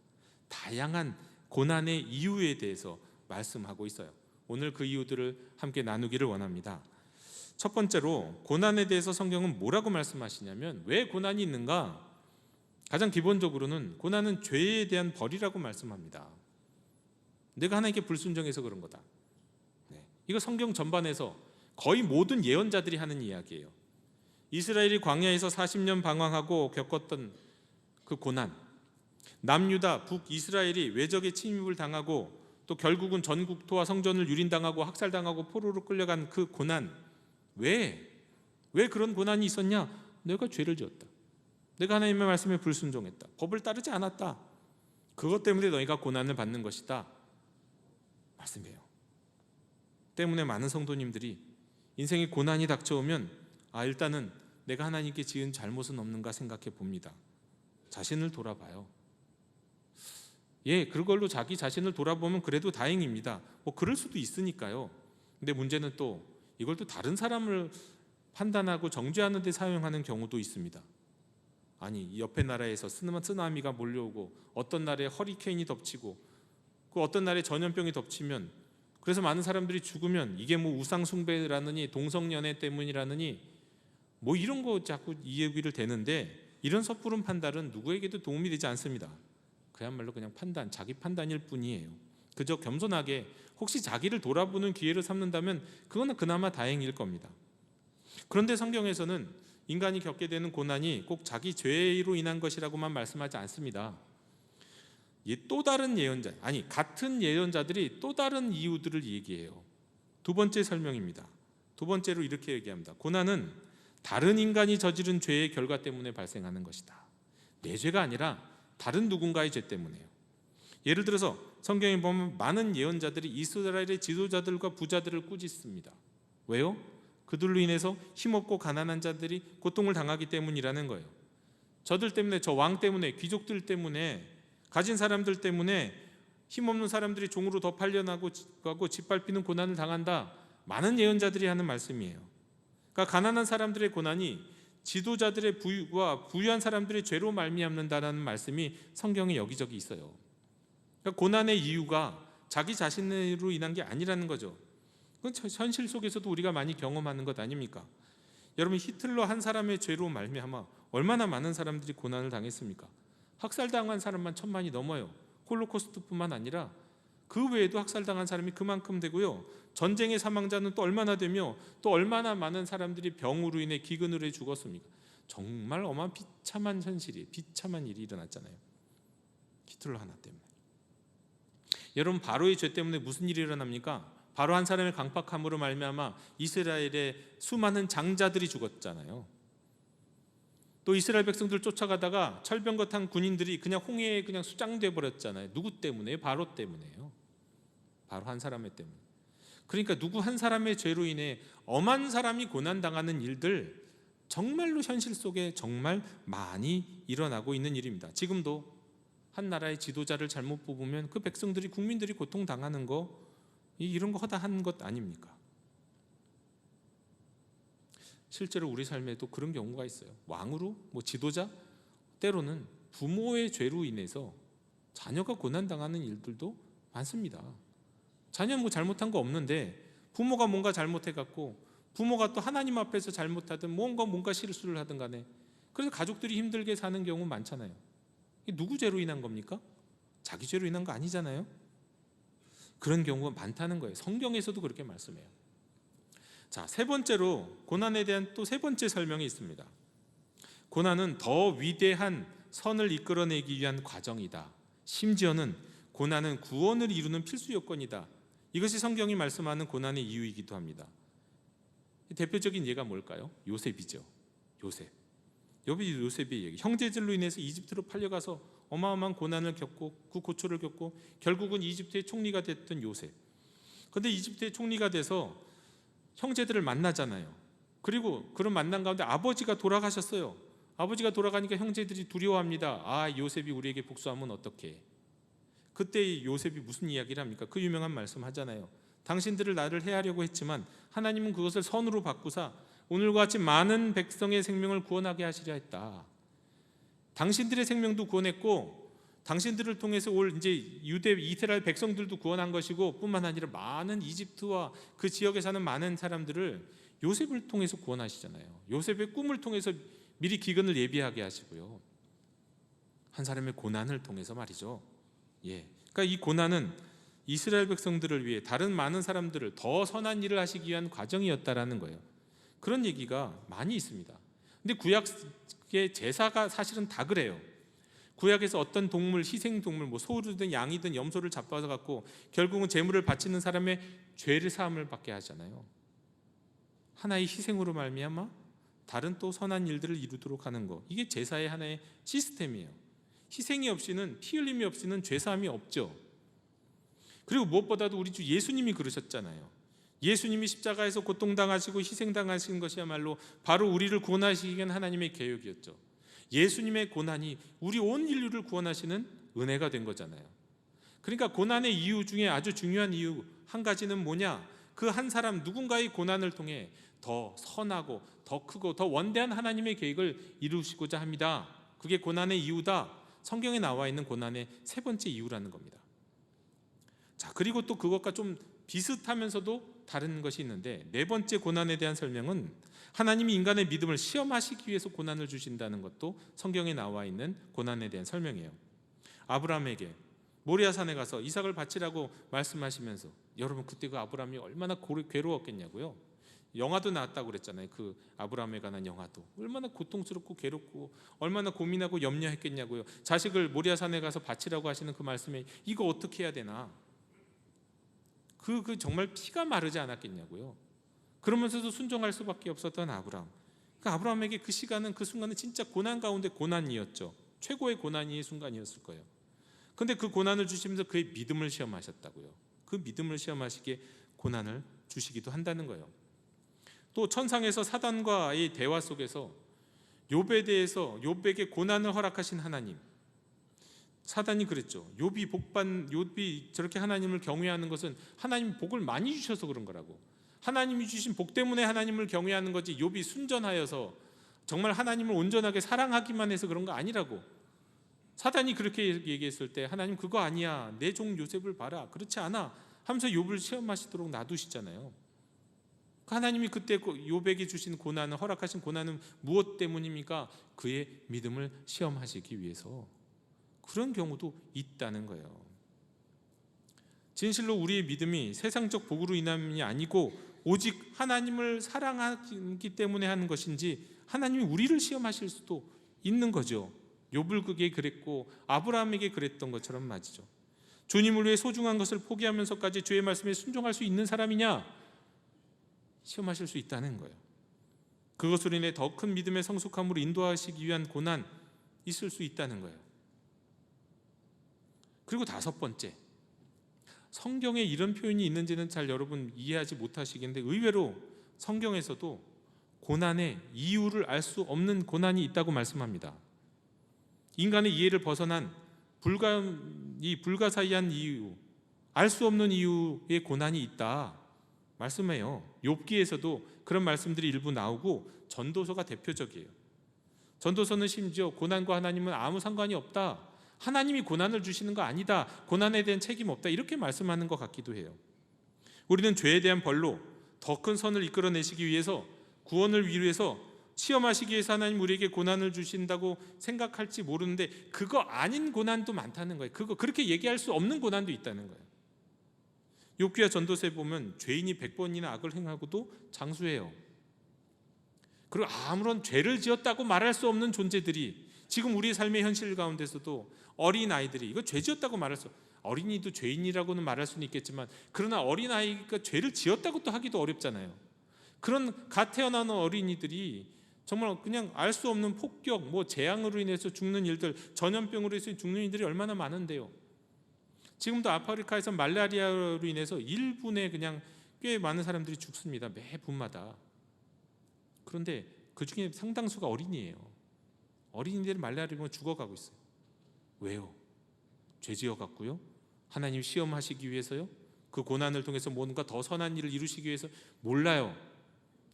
다양한 고난의 이유에 대해서 말씀하고 있어요. 오늘 그 이유들을 함께 나누기를 원합니다. 첫 번째로, 고난에 대해서 성경은 뭐라고 말씀하시냐면, 왜 고난이 있는가? 가장 기본적으로는 고난은 죄에 대한 벌이라고 말씀합니다. 내가 하나님께 불순종해서 그런 거다. 이거 성경 전반에서 거의 모든 예언자들이 하는 이야기예요. 이스라엘이 광야에서 40년 방황하고 겪었던 그 고난, 남유다, 북이스라엘이 외적의 침입을 당하고 또 결국은 전국토와 성전을 유린당하고 학살당하고 포로로 끌려간 그 고난, 왜 그런 고난이 있었냐? 내가 죄를 지었다. 내가 하나님의 말씀에 불순종했다. 법을 따르지 않았다. 그것 때문에 너희가 고난을 받는 것이다 말씀이에요. 때문에 많은 성도님들이 인생에 고난이 닥쳐오면 일단은 내가 하나님께 지은 잘못은 없는가 생각해 봅니다. 자신을 돌아봐요. 그걸로 자기 자신을 돌아보면 그래도 다행입니다. 그럴 수도 있으니까요. 근데 문제는 또 이걸 또 다른 사람을 판단하고 정죄하는 데 사용하는 경우도 있습니다. 아니, 옆에 나라에서 쓰나미가 몰려오고 어떤 날에 허리케인이 덮치고 그 어떤 날에 전염병이 덮치면, 그래서 많은 사람들이 죽으면 이게 우상 숭배라느니 동성연애 때문이라느니 이런 거 자꾸 이 얘기를 대는데, 이런 섣부른 판단은 누구에게도 도움이 되지 않습니다. 그야말로 그냥 자기 판단일 뿐이에요. 그저 겸손하게 혹시 자기를 돌아보는 기회를 삼는다면 그거는 그나마 다행일 겁니다. 그런데 성경에서는 인간이 겪게 되는 고난이 꼭 자기 죄로 인한 것이라고만 말씀하지 않습니다. 또 다른 예언자, 같은 예언자들이 또 다른 이유들을 얘기해요. 두 번째 설명입니다. 두 번째로 이렇게 얘기합니다. 고난은 다른 인간이 저지른 죄의 결과 때문에 발생하는 것이다. 내 죄가 아니라 다른 누군가의 죄 때문에요. 예를 들어서 성경에 보면 많은 예언자들이 이스라엘의 지도자들과 부자들을 꾸짖습니다. 왜요? 그들로 인해서 힘없고 가난한 자들이 고통을 당하기 때문이라는 거예요. 저들 때문에, 저 왕 때문에, 귀족들 때문에, 가진 사람들 때문에 힘없는 사람들이 종으로 더 팔려나고 짓밟히는 고난을 당한다. 많은 예언자들이 하는 말씀이에요. 그러니까 가난한 사람들의 고난이 지도자들의 부유와 부유한 사람들의 죄로 말미암는다라는 말씀이 성경에 여기저기 있어요. 그러니까 고난의 이유가 자기 자신으로 인한 게 아니라는 거죠. 그건 현실 속에서도 우리가 많이 경험하는 것 아닙니까? 여러분, 히틀러 한 사람의 죄로 말미암아 얼마나 많은 사람들이 고난을 당했습니까? 학살당한 사람만 1000만이 넘어요. 홀로코스트뿐만 아니라 그 외에도 학살당한 사람이 그만큼 되고요. 전쟁의 사망자는 또 얼마나 되며 또 얼마나 많은 사람들이 병으로 인해 기근으로 죽었습니까? 정말 어마어마한 비참한 현실이, 비참한 일이 일어났잖아요. 히틀러 하나 때문에. 여러분, 바로의 죄 때문에 무슨 일이 일어납니까? 바로 한 사람의 강팍함으로 말미암아 이스라엘의 수많은 장자들이 죽었잖아요. 또 이스라엘 백성들 쫓아가다가 철병거탄 군인들이 그냥 홍해에 그냥 수장돼 버렸잖아요. 누구 때문에요? 바로 때문에요. 바로 한 사람의 때문에. 그러니까 누구 한 사람의 죄로 인해 엄한 사람이 고난당하는 일들, 정말로 현실 속에 정말 많이 일어나고 있는 일입니다. 지금도 한 나라의 지도자를 잘못 뽑으면 그 백성들이, 국민들이 고통당하는 거, 이런 거 허다한 것 아닙니까? 실제로 우리 삶에도 그런 경우가 있어요. 왕으로, 지도자, 때로는 부모의 죄로 인해서 자녀가 고난당하는 일들도 많습니다. 자녀는 잘못한 거 없는데 부모가 뭔가 잘못해갖고, 부모가 또 하나님 앞에서 잘못하든 뭔가 실수를 하든 간에, 그래서 가족들이 힘들게 사는 경우 많잖아요. 이게 누구 죄로 인한 겁니까? 자기 죄로 인한 거 아니잖아요. 그런 경우가 많다는 거예요. 성경에서도 그렇게 말씀해요. 자, 세 번째로 고난에 대한 또 세 번째 설명이 있습니다. 고난은 더 위대한 선을 이끌어내기 위한 과정이다. 심지어는 고난은 구원을 이루는 필수 요건이다. 이것이 성경이 말씀하는 고난의 이유이기도 합니다. 대표적인 예가 뭘까요? 요셉이죠. 요셉의 얘기. 형제들로 인해서 이집트로 팔려가서 어마어마한 고난을 겪고 그 고초를 겪고 결국은 이집트의 총리가 됐던 요셉. 그런데 이집트의 총리가 돼서 형제들을 만나잖아요. 그리고 그런 만남 가운데 아버지가 돌아가셨어요. 아버지가 돌아가니까 형제들이 두려워합니다. 아, 요셉이 우리에게 복수하면 어떡해. 그때 요셉이 무슨 이야기를 합니까? 그 유명한 말씀 하잖아요. 당신들을 나를 해하려고 했지만 하나님은 그것을 선으로 바꾸사 오늘과 같이 많은 백성의 생명을 구원하게 하시려 했다. 당신들의 생명도 구원했고 당신들을 통해서 올 이제 이스라엘 백성들도 구원한 것이고, 뿐만 아니라 많은 이집트와 그 지역에 사는 많은 사람들을 요셉을 통해서 구원하시잖아요. 요셉의 꿈을 통해서 미리 기근을 예비하게 하시고요. 한 사람의 고난을 통해서 말이죠. 그러니까 이 고난은 이스라엘 백성들을 위해 다른 많은 사람들을 더 선한 일을 하시기 위한 과정이었다라는 거예요. 그런 얘기가 많이 있습니다. 근데 구약의 제사가 사실은 다 그래요. 구약에서 어떤 동물, 희생동물, 소르든 양이든 염소를 잡아서 갖고 결국은 제물을 바치는 사람의 죄를 사함을 받게 하잖아요. 하나의 희생으로 말미암아 다른 또 선한 일들을 이루도록 하는 것, 이게 제사의 하나의 시스템이에요. 희생이 없이는, 피 흘림이 없이는 죄 사함이 없죠. 그리고 무엇보다도 우리 주 예수님이 그러셨잖아요. 예수님이 십자가에서 고통당하시고 희생당하신 것이야말로 바로 우리를 구원하시기 위한 하나님의 계획이었죠. 예수님의 고난이 우리 온 인류를 구원하시는 은혜가 된 거잖아요. 그러니까 고난의 이유 중에 아주 중요한 이유 한 가지는 뭐냐? 그 한 사람 누군가의 고난을 통해 더 선하고 더 크고 더 원대한 하나님의 계획을 이루시고자 합니다. 그게 고난의 이유다. 성경에 나와 있는 고난의 세 번째 이유라는 겁니다. 자, 그리고 또 그것과 좀 비슷하면서도 다른 것이 있는데, 네 번째 고난에 대한 설명은 하나님이 인간의 믿음을 시험하시기 위해서 고난을 주신다는 것도 성경에 나와 있는 고난에 대한 설명이에요. 아브라함에게 모리아산에 가서 이삭을 바치라고 말씀하시면서, 여러분 그때 그 아브라함이 얼마나 괴로웠겠냐고요. 영화도 나왔다고 그랬잖아요. 그 아브라함에 관한 영화도 얼마나 고통스럽고 괴롭고 얼마나 고민하고 염려했겠냐고요. 자식을 모리아산에 가서 바치라고 하시는 그 말씀에 이거 어떻게 해야 되나, 그 정말 피가 마르지 않았겠냐고요. 그러면서도 순종할 수밖에 없었던 아브라함. 그러니까 아브라함에게 그 시간은, 그 순간은 진짜 고난 가운데 고난이었죠. 최고의 고난의 순간이었을 거예요. 그런데 그 고난을 주시면서 그의 믿음을 시험하셨다고요. 그 믿음을 시험하시기에 고난을 주시기도 한다는 거예요. 또 천상에서 사단과의 대화 속에서 욥에 대해서 욥에게 고난을 허락하신 하나님, 사단이 그랬죠. 욥이 저렇게 하나님을 경외하는 것은 하나님 복을 많이 주셔서 그런 거라고. 하나님이 주신 복 때문에 하나님을 경외하는 거지, 욥이 순전하여서 정말 하나님을 온전하게 사랑하기만 해서 그런 거 아니라고. 사단이 그렇게 얘기했을 때 하나님 그거 아니야, 내 종 요셉을 봐라, 그렇지 않아 하면서 욥을 시험하시도록 놔두시잖아요. 하나님이 그때 욥에게 주신 고난을, 허락하신 고난은 무엇 때문입니까? 그의 믿음을 시험하시기 위해서. 그런 경우도 있다는 거예요. 진실로 우리의 믿음이 세상적 복으로 인함이 아니고 오직 하나님을 사랑하기 때문에 하는 것인지, 하나님이 우리를 시험하실 수도 있는 거죠. 욥을 그랬고 아브라함에게 그랬던 것처럼 말이죠. 주님을 위해 소중한 것을 포기하면서까지 주의 말씀에 순종할 수 있는 사람이냐? 시험하실 수 있다는 거예요. 그것으로 인해 더 큰 믿음의 성숙함으로 인도하시기 위한 고난 있을 수 있다는 거예요. 그리고 다섯 번째, 성경에 이런 표현이 있는지는 잘 여러분 이해하지 못하시겠는데, 의외로 성경에서도 고난의 이유를 알 수 없는 고난이 있다고 말씀합니다. 인간의 이해를 벗어난 불가사의한 이유, 알 수 없는 이유의 고난이 있다 말씀해요. 욥기에서도 그런 말씀들이 일부 나오고, 전도서가 대표적이에요. 전도서는 심지어 고난과 하나님은 아무 상관이 없다, 하나님이 고난을 주시는 거 아니다, 고난에 대한 책임 없다, 이렇게 말씀하는 것 같기도 해요. 우리는 죄에 대한 벌로 더 큰 선을 이끌어내시기 위해서, 구원을 위해서, 시험하시기 위해서 하나님 우리에게 고난을 주신다고 생각할지 모르는데, 그거 아닌 고난도 많다는 거예요. 그렇게 얘기할 수 없는 고난도 있다는 거예요. 욥기와 전도서에 보면 죄인이 100번이나 악을 행하고도 장수해요. 그리고 아무런 죄를 지었다고 말할 수 없는 존재들이 지금 우리의 삶의 현실 가운데서도, 어린아이들이 이거 죄 지었다고 말할 수, 어린이도 죄인이라고는 말할 수는 있겠지만, 그러나 어린아이가 죄를 지었다고 또 하기도 어렵잖아요. 그런 갓 태어나는 어린이들이 정말 그냥 알 수 없는 폭격, 재앙으로 인해서 죽는 일들, 전염병으로 해서 죽는 일들이 얼마나 많은데요. 지금도 아프리카에서 말라리아로 인해서 1분에 그냥 꽤 많은 사람들이 죽습니다. 매 분마다. 그런데 그 중에 상당수가 어린이에요. 어린이들이 말라리아로 죽어가고 있어요. 왜요? 죄 지어갖고요? 하나님 시험하시기 위해서요? 그 고난을 통해서 뭔가 더 선한 일을 이루시기 위해서? 몰라요.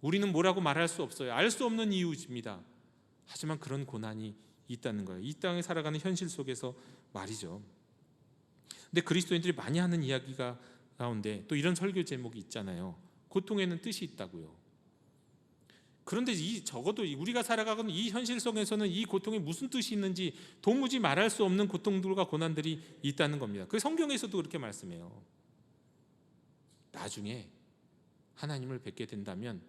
우리는 뭐라고 말할 수 없어요. 알 수 없는 이유입니다. 하지만 그런 고난이 있다는 거예요. 이 땅에 살아가는 현실 속에서 말이죠. 근데 그리스도인들이 많이 하는 이야기가 가운데 또 이런 설교 제목이 있잖아요. 고통에는 뜻이 있다고요. 그런데 적어도 우리가 살아가는 이 현실 속에서는 이 고통에 무슨 뜻이 있는지 도무지 말할 수 없는 고통들과 고난들이 있다는 겁니다. 그 성경에서도 그렇게 말씀해요. 나중에 하나님을 뵙게 된다면,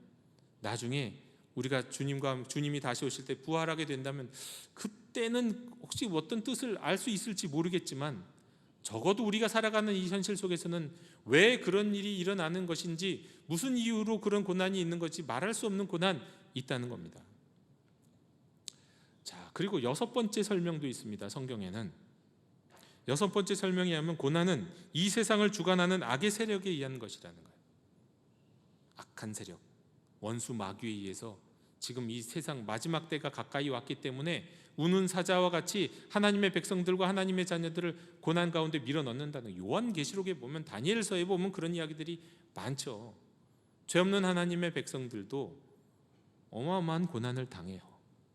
나중에 우리가 주님이 다시 오실 때 부활하게 된다면, 그때는 혹시 어떤 뜻을 알 수 있을지 모르겠지만, 적어도 우리가 살아가는 이 현실 속에서는 왜 그런 일이 일어나는 것인지, 무슨 이유로 그런 고난이 있는 것인지 말할 수 없는 고난이 있다는 겁니다. 자, 그리고 여섯 번째 설명도 있습니다. 성경에는 여섯 번째 설명에 하면, 고난은 이 세상을 주관하는 악의 세력에 의한 것이라는 거예요. 악한 세력, 원수 마귀에 의해서 지금 이 세상 마지막 때가 가까이 왔기 때문에 우는 사자와 같이 하나님의 백성들과 하나님의 자녀들을 고난 가운데 밀어넣는다는, 요한계시록에 보면, 다니엘서에 보면 그런 이야기들이 많죠. 죄 없는 하나님의 백성들도 어마어마한 고난을 당해요.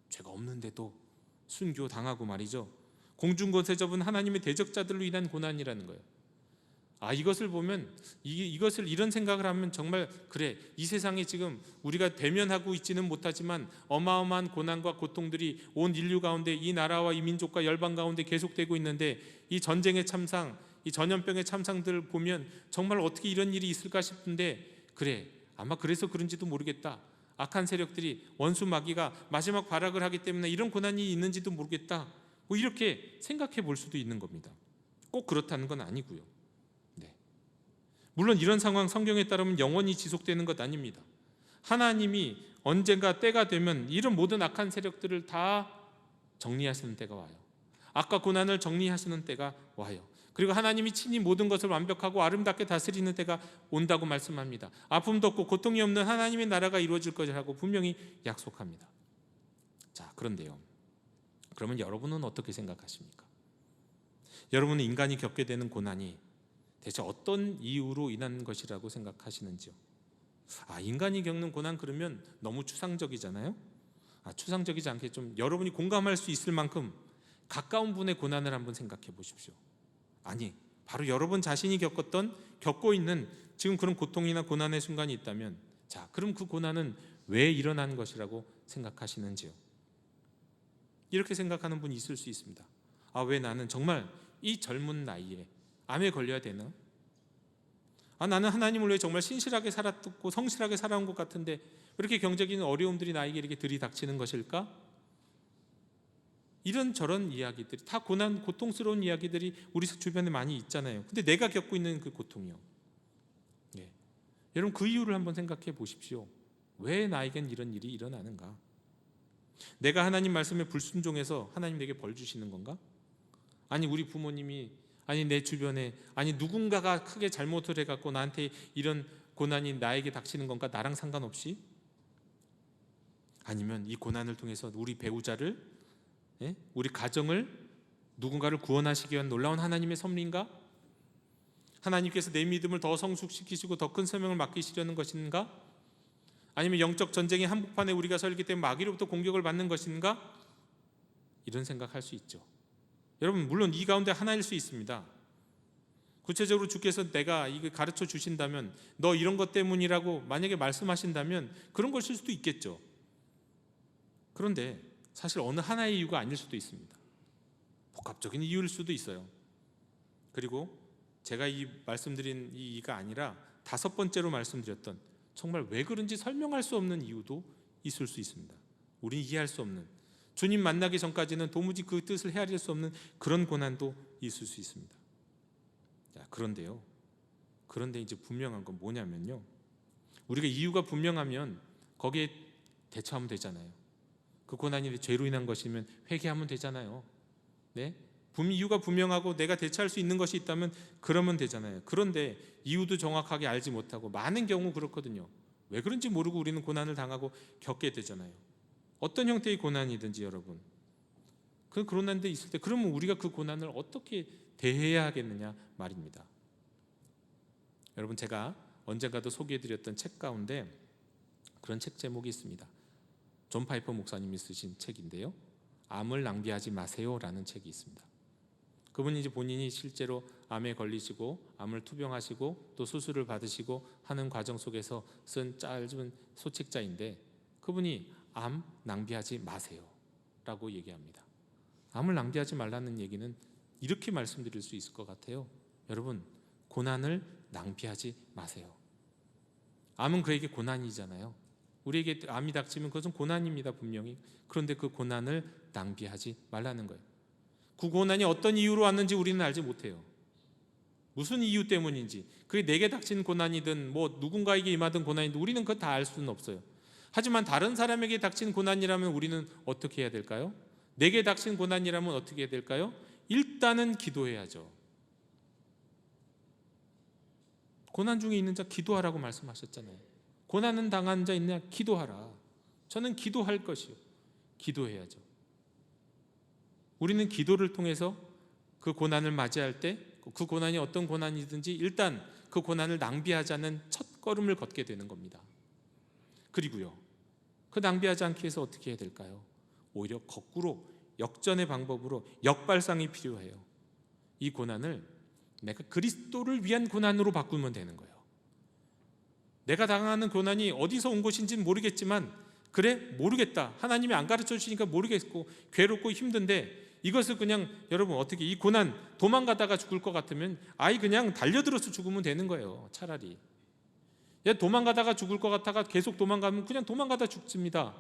죄가 없는데도 순교당하고 말이죠. 공중곳에 접은 하나님의 대적자들로 인한 고난이라는 거예요. 이것을 보면, 이것을 이런 생각을 하면 정말, 그래, 이 세상에 지금 우리가 대면하고 있지는 못하지만 어마어마한 고난과 고통들이 온 인류 가운데, 이 나라와 이 민족과 열방 가운데 계속되고 있는데, 이 전쟁의 참상, 이 전염병의 참상들을 보면 정말 어떻게 이런 일이 있을까 싶은데, 그래, 아마 그래서 그런지도 모르겠다. 악한 세력들이, 원수 마귀가 마지막 발악을 하기 때문에 이런 고난이 있는지도 모르겠다. 이렇게 생각해 볼 수도 있는 겁니다. 꼭 그렇다는 건 아니고요. 물론 이런 상황 성경에 따르면 영원히 지속되는 것 아닙니다. 하나님이 언젠가 때가 되면 이런 모든 악한 세력들을 다 정리하시는 때가 와요. 악과 고난을 정리하시는 때가 와요. 그리고 하나님이 친히 모든 것을 완벽하고 아름답게 다스리는 때가 온다고 말씀합니다. 아픔도 없고 고통이 없는 하나님의 나라가 이루어질 것이라고 분명히 약속합니다. 자, 그런데요, 그러면 여러분은 어떻게 생각하십니까? 여러분은 인간이 겪게 되는 고난이 대체 어떤 이유로 인한 것이라고 생각하시는지요? 인간이 겪는 고난 그러면 너무 추상적이잖아요. 추상적이지 않게 좀 여러분이 공감할 수 있을 만큼 가까운 분의 고난을 한번 생각해 보십시오. 바로 여러분 자신이 겪고 있는 지금 그런 고통이나 고난의 순간이 있다면, 자, 그럼 그 고난은 왜 일어난 것이라고 생각하시는지요? 이렇게 생각하는 분이 있을 수 있습니다. 왜 나는 정말 이 젊은 나이에 암에 걸려야 되나? 나는 하나님을 위해 정말 신실하게 살았고 성실하게 살아온 것 같은데 왜 이렇게 경제적인 어려움들이 나에게 이렇게 들이닥치는 것일까? 이런저런 이야기들이 다 고통스러운 이야기들이 우리 주변에 많이 있잖아요. 근데 내가 겪고 있는 그 고통이요. 여러분, 그 이유를 한번 생각해 보십시오. 왜 나에겐 이런 일이 일어나는가? 내가 하나님 말씀에 불순종해서 하나님 내게 벌 주시는 건가? 우리 부모님이, 내 주변에, 누군가가 크게 잘못을 해갖고 나한테 이런 고난이 나에게 닥치는 건가? 나랑 상관없이? 아니면 이 고난을 통해서 우리 배우자를, 우리 가정을, 누군가를 구원하시기 위한 놀라운 하나님의 섭리인가? 하나님께서 내 믿음을 더 성숙시키시고 더 큰 사명을 맡기시려는 것인가? 아니면 영적 전쟁의 한복판에 우리가 설기 때문에 마귀로부터 공격을 받는 것인가? 이런 생각할 수 있죠. 여러분, 물론 이 가운데 하나일 수 있습니다. 구체적으로 주께서 내가 이거 가르쳐 주신다면, 너 이런 것 때문이라고 만약에 말씀하신다면 그런 것일 수도 있겠죠. 그런데 사실 어느 하나의 이유가 아닐 수도 있습니다. 복합적인 이유일 수도 있어요. 그리고 제가 이 말씀드린 이 이유가 아니라 5번째로 말씀드렸던 정말 왜 그런지 설명할 수 없는 이유도 있을 수 있습니다. 우리는 이해할 수 없는, 주님 만나기 전까지는 도무지 그 뜻을 헤아릴 수 없는 그런 고난도 있을 수 있습니다. 그런데 이제 분명한 건 뭐냐면요, 우리가 이유가 분명하면 거기에 대처하면 되잖아요. 그 고난이 죄로 인한 것이면 회개하면 되잖아요. 이유가 분명하고 내가 대처할 수 있는 것이 있다면 그러면 되잖아요. 그런데 이유도 정확하게 알지 못하고, 많은 경우 그렇거든요. 왜 그런지 모르고 우리는 고난을 당하고 겪게 되잖아요. 어떤 형태의 고난이든지 여러분, 그 고난이 있을 때 그러면 우리가 그 고난을 어떻게 대해야 하겠느냐 말입니다. 여러분, 제가 언젠가도 소개해드렸던 책 가운데 그런 책 제목이 있습니다. 존 파이퍼 목사님이 쓰신 책인데요, 암을 낭비하지 마세요라는 책이 있습니다. 그분이 이제 본인이 실제로 암에 걸리시고 암을 투병하시고 또 수술을 받으시고 하는 과정 속에서 쓴 짧은 소책자인데, 그분이 암 낭비하지 마세요라고 얘기합니다. 암을 낭비하지 말라는 얘기는 이렇게 말씀드릴 수 있을 것 같아요. 여러분, 고난을 낭비하지 마세요. 암은 그에게 고난이잖아요. 우리에게 암이 닥치면 그것은 고난입니다, 분명히. 그런데 그 고난을 낭비하지 말라는 거예요. 그 고난이 어떤 이유로 왔는지 우리는 알지 못해요. 무슨 이유 때문인지, 그게 내게 닥친 고난이든 누군가에게 임하던 고난이든 우리는 그거 다 알 수는 없어요. 하지만 다른 사람에게 닥친 고난이라면 우리는 어떻게 해야 될까요? 내게 닥친 고난이라면 어떻게 해야 될까요? 일단은 기도해야죠. 고난 중에 있는 자 기도하라고 말씀하셨잖아요. 고난은 당한 자 있느냐? 기도하라. 저는 기도할 것이요. 기도해야죠. 우리는 기도를 통해서 그 고난을 맞이할 때, 그 고난이 어떤 고난이든지 일단 그 고난을 낭비하지 않는 첫 걸음을 걷게 되는 겁니다. 그리고요, 그 낭비하지 않기 위해서 어떻게 해야 될까요? 오히려 거꾸로 역전의 방법으로 역발상이 필요해요. 이 고난을 내가 그리스도를 위한 고난으로 바꾸면 되는 거예요. 내가 당하는 고난이 어디서 온 것인지는 모르겠지만, 그래, 모르겠다, 하나님이 안 가르쳐 주시니까 모르겠고 괴롭고 힘든데, 이것을 그냥 여러분 어떻게, 이 고난 도망가다가 죽을 것 같으면 그냥 달려들어서 죽으면 되는 거예요. 차라리 도망가다가 죽을 것 같다가 계속 도망가면 그냥 도망가다 죽습니다.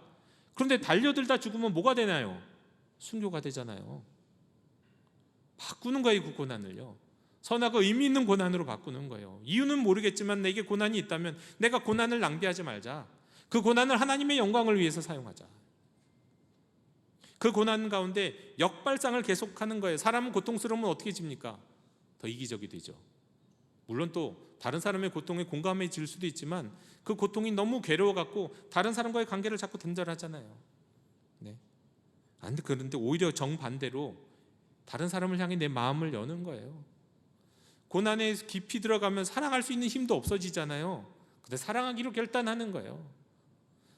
그런데 달려들다 죽으면 뭐가 되나요? 순교가 되잖아요. 바꾸는 거예요. 그 고난을요, 선하고 의미 있는 고난으로 바꾸는 거예요. 이유는 모르겠지만 내게 고난이 있다면 내가 고난을 낭비하지 말자. 그 고난을 하나님의 영광을 위해서 사용하자. 그 고난 가운데 역발상을 계속하는 거예요. 사람은 고통스러우면 어떻게 집니까? 더 이기적이 되죠. 물론 또 다른 사람의 고통에 공감해질 수도 있지만 그 고통이 너무 괴로워갖고 다른 사람과의 관계를 자꾸 단절하잖아요. 네. 그런데 오히려 정반대로 다른 사람을 향해 내 마음을 여는 거예요. 고난에 깊이 들어가면 사랑할 수 있는 힘도 없어지잖아요. 근데 사랑하기로 결단하는 거예요.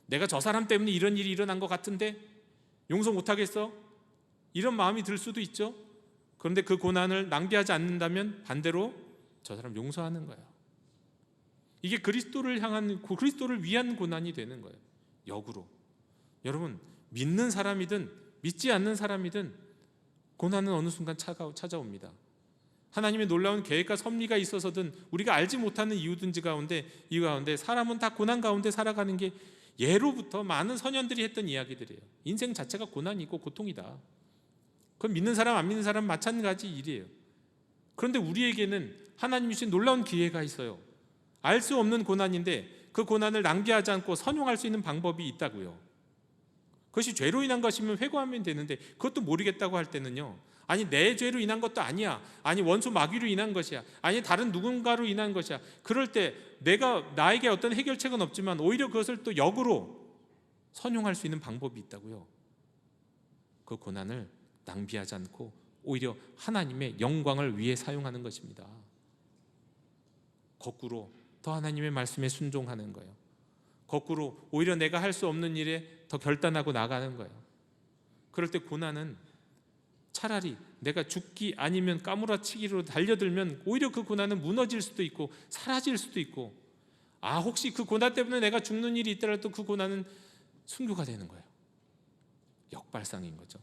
내가 저 사람 때문에 이런 일이 일어난 것 같은데 용서 못하겠어? 이런 마음이 들 수도 있죠. 그런데 그 고난을 낭비하지 않는다면 반대로 저 사람 용서하는 거예요. 이게 그리스도를 위한 고난이 되는 거예요. 역으로. 여러분, 믿는 사람이든 믿지 않는 사람이든 고난은 어느 순간 찾아옵니다. 하나님의 놀라운 계획과 섭리가 있어서든 우리가 알지 못하는 이유 가운데 사람은 다 고난 가운데 살아가는 게 예로부터 많은 선현들이 했던 이야기들이에요. 인생 자체가 고난이고 고통이다. 그건 믿는 사람 안 믿는 사람 마찬가지 일이에요. 그런데 우리에게는 하나님이 주신 놀라운 기회가 있어요. 알 수 없는 고난인데 그 고난을 낭비하지 않고 선용할 수 있는 방법이 있다고요. 그것이 죄로 인한 것이면 회개하면 되는데 그것도 모르겠다고 할 때는요, 아니 내 죄로 인한 것도 아니야, 아니 원수 마귀로 인한 것이야, 아니 다른 누군가로 인한 것이야. 그럴 때 나에게 어떤 해결책은 없지만 오히려 그것을 또 역으로 선용할 수 있는 방법이 있다고요. 그 고난을 낭비하지 않고 오히려 하나님의 영광을 위해 사용하는 것입니다. 거꾸로 더 하나님의 말씀에 순종하는 거예요. 거꾸로 오히려 내가 할 수 없는 일에 더 결단하고 나가는 거예요. 그럴 때 고난은 차라리 내가 죽기 아니면 까무라치기로 달려들면 오히려 그 고난은 무너질 수도 있고 사라질 수도 있고, 혹시 그 고난 때문에 내가 죽는 일이 있더라도 그 고난은 순교가 되는 거예요. 역발상인 거죠.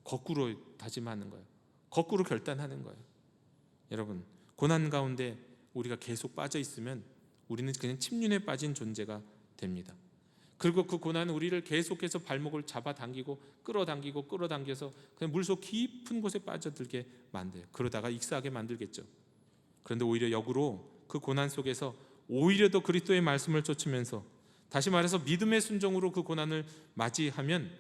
거꾸로 다짐하는 거예요. 거꾸로 결단하는 거예요. 여러분, 고난 가운데 우리가 계속 빠져 있으면 우리는 그냥 침륜에 빠진 존재가 됩니다. 그리고 그 고난은 우리를 계속해서 발목을 잡아당기고 끌어당겨서 그냥 물속 깊은 곳에 빠져들게 만들어요. 그러다가 익사하게 만들겠죠. 그런데 오히려 역으로 그 고난 속에서 오히려 더 그리스도의 말씀을 쫓으면서, 다시 말해서 믿음의 순종으로 그 고난을 맞이하면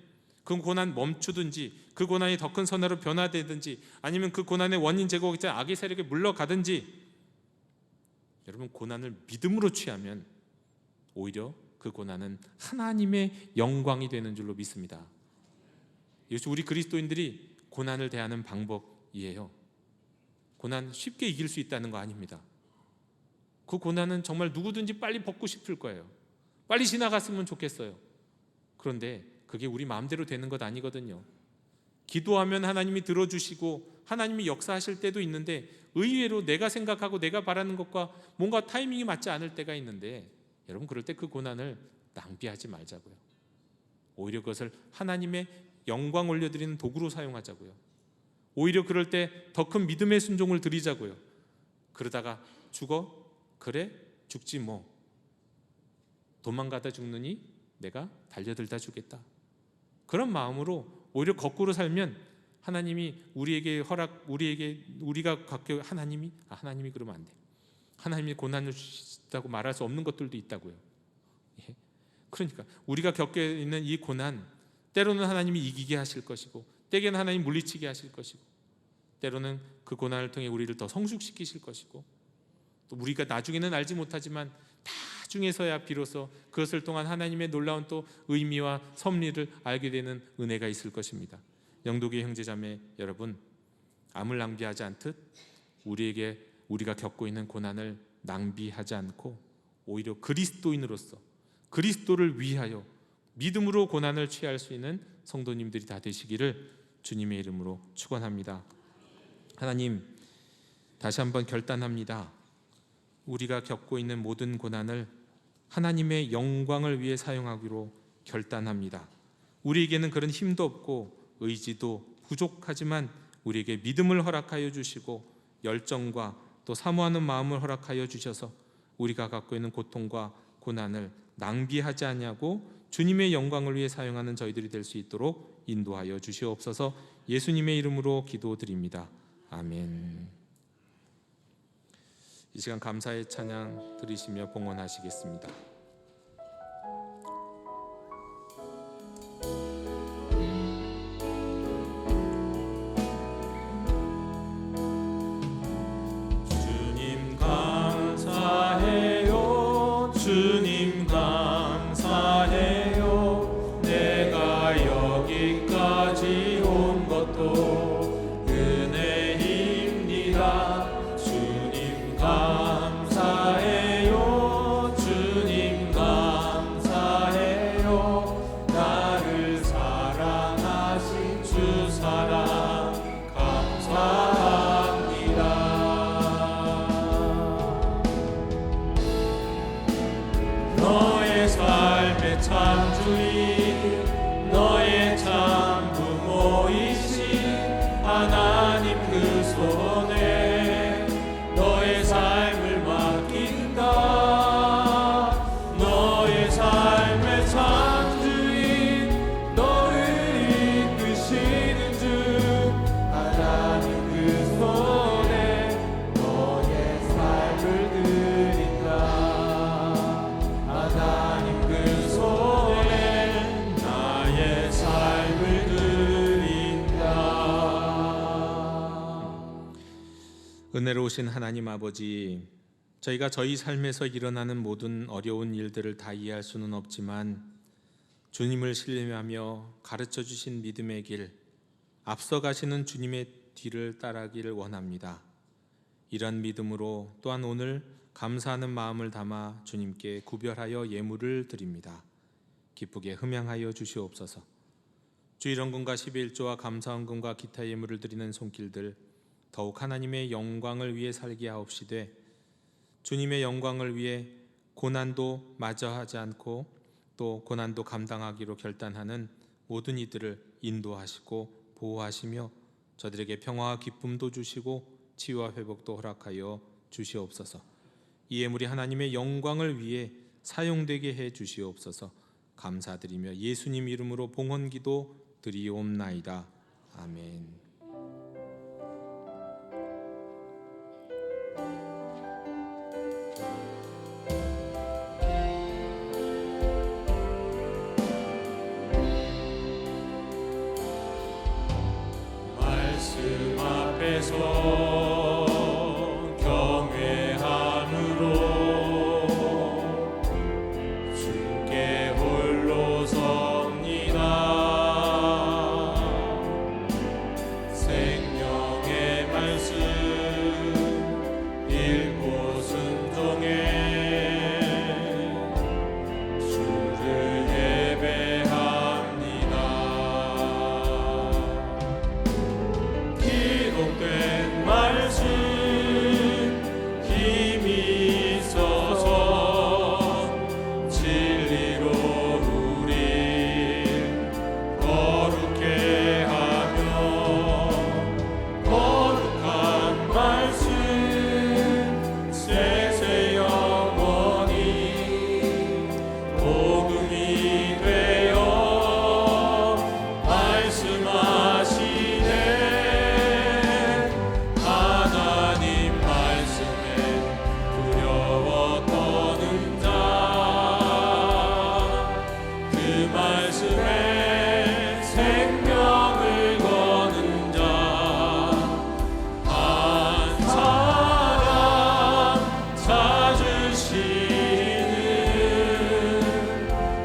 그 고난 멈추든지 그 고난이 더 큰 선화로 변화되든지 아니면 그 고난의 원인 제공자 악의 세력에 물러가든지, 여러분 고난을 믿음으로 취하면 오히려 그 고난은 하나님의 영광이 되는 줄로 믿습니다. 이것이 우리 그리스도인들이 고난을 대하는 방법이에요. 고난 쉽게 이길 수 있다는 거 아닙니다. 그 고난은 정말 누구든지 빨리 벗고 싶을 거예요. 빨리 지나갔으면 좋겠어요. 그런데 그게 우리 마음대로 되는 것 아니거든요. 기도하면 하나님이 들어주시고 하나님이 역사하실 때도 있는데, 의외로 내가 생각하고 내가 바라는 것과 뭔가 타이밍이 맞지 않을 때가 있는데, 여러분 그럴 때 그 고난을 낭비하지 말자고요. 오히려 그것을 하나님의 영광 올려드리는 도구로 사용하자고요. 오히려 그럴 때 더 큰 믿음의 순종을 드리자고요. 그러다가 죽어? 그래? 죽지 뭐. 도망가다 죽느니 내가 달려들다 죽겠다. 그런 마음으로 오히려 거꾸로 살면 하나님이 우리가 갖게 하나님이 그러면 안 돼. 하나님이 고난을 주시다고 말할 수 없는 것들도 있다고요. 예. 그러니까 우리가 겪게 있는 이 고난, 때로는 하나님이 이기게 하실 것이고, 때로는 하나님 물리치게 하실 것이고, 때로는 그 고난을 통해 우리를 더 성숙시키실 것이고, 또 우리가 나중에는 알지 못하지만 나중에서야 비로소 그것을 통한 하나님의 놀라운 또 의미와 섭리를 알게 되는 은혜가 있을 것입니다. 영도교회 형제자매 여러분, 암을 낭비하지 않듯 우리가 겪고 있는 고난을 낭비하지 않고 오히려 그리스도인으로서 그리스도를 위하여 믿음으로 고난을 취할 수 있는 성도님들이 다 되시기를 주님의 이름으로 축원합니다. 하나님, 다시 한번 결단합니다. 우리가 겪고 있는 모든 고난을 하나님의 영광을 위해 사용하기로 결단합니다. 우리에게는 그런 힘도 없고 의지도 부족하지만 우리에게 믿음을 허락하여 주시고 열정과 또 사모하는 마음을 허락하여 주셔서 우리가 갖고 있는 고통과 고난을 낭비하지 않냐고 주님의 영광을 위해 사용하는 저희들이 될 수 있도록 인도하여 주시옵소서. 예수님의 이름으로 기도드립니다. 아멘. 이 시간 감사의 찬양 드리시며 봉헌하시겠습니다. 주님 감사해요. 내가 여기까지 온 것도 은혜입니다. 주님 감사해요. 주님 감사해요. 나를 사랑하신 주 사랑 감사합니다. 너의 삶의 참 주인, 너의 참 부모이신 하나님 그 손에 너의 삶을 맡긴다. 너의 삶의 참 주인, 너를 이끄시는 주 하나님 그 손에 너의 삶을 드린다. 하나님 그 손에 나의 삶을 드린다. 은혜로우신 하나님 아버지, 저희가 저희 삶에서 일어나는 모든 어려운 일들을 다 이해할 수는 없지만 주님을 신뢰하며 가르쳐 주신 믿음의 길, 앞서가시는 주님의 뒤를 따라가기를 원합니다. 이런 믿음으로 또한 오늘 감사하는 마음을 담아 주님께 구별하여 예물을 드립니다. 기쁘게 흠양하여 주시옵소서. 주일헌금과 11조와 감사헌금과 기타 예물을 드리는 손길들 더욱 하나님의 영광을 위해 살게 하옵시되 주님의 영광을 위해 고난도 마저하지 않고 또 고난도 감당하기로 결단하는 모든 이들을 인도하시고 보호하시며 저들에게 평화와 기쁨도 주시고 치유와 회복도 허락하여 주시옵소서. 이 예물이 하나님의 영광을 위해 사용되게 해 주시옵소서. 감사드리며 예수님 이름으로 봉헌기도 드리옵나이다. 아멘. 말씀 앞에서 경외함으로 주께 홀로 섭니다. 생명의 말씀 읽고 순종해 주를 예배합니다. 기록된 말씀 힘이 있어서 진리로 우릴 거룩해 하며 거룩한 말씀 세세 영원히 복음이 되어 말씀하시네. 하나님 말씀에 두려워 떠는 자, 그 말씀에 생명을 거는 자, 한 사람 찾으시는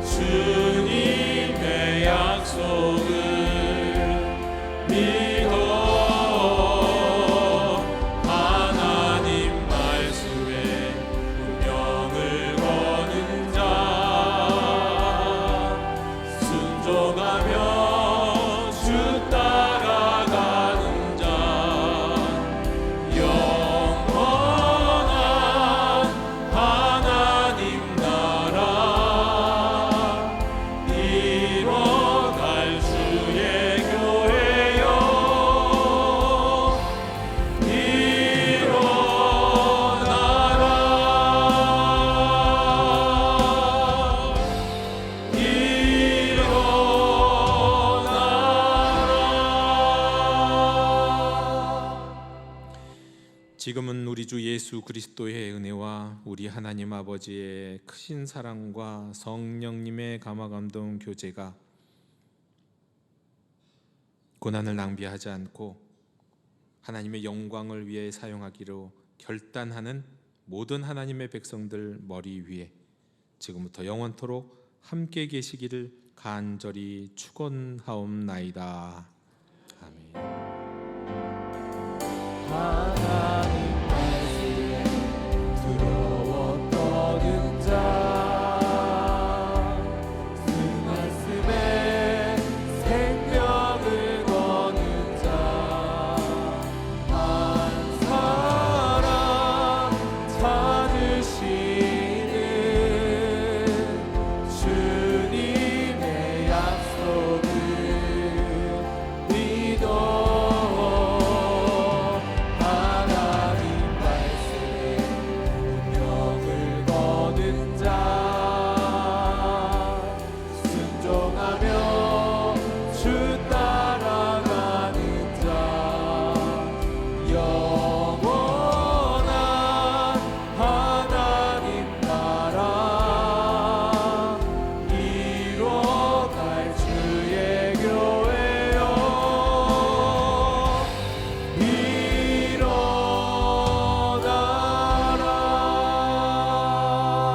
주님의 약속을 믿어 하나님 말씀에 운명을 거는 자, 순종하며 주 따라가는 자, 영원한 하나님 나라 이뤄갈 주의 교회여 일어나라. 지금은 우리 주 예수 그리스도의 은혜와 우리 하나님 아버지의 크신 사랑과 성령님의 감화감동 교제가 고난을 낭비하지 않고 하나님의 영광을 위해 사용하기로 결단하는 모든 하나님의 백성들 머리 위에 지금부터 영원토록 함께 계시기를 간절히 축원하옵나이다. 아멘. 하나님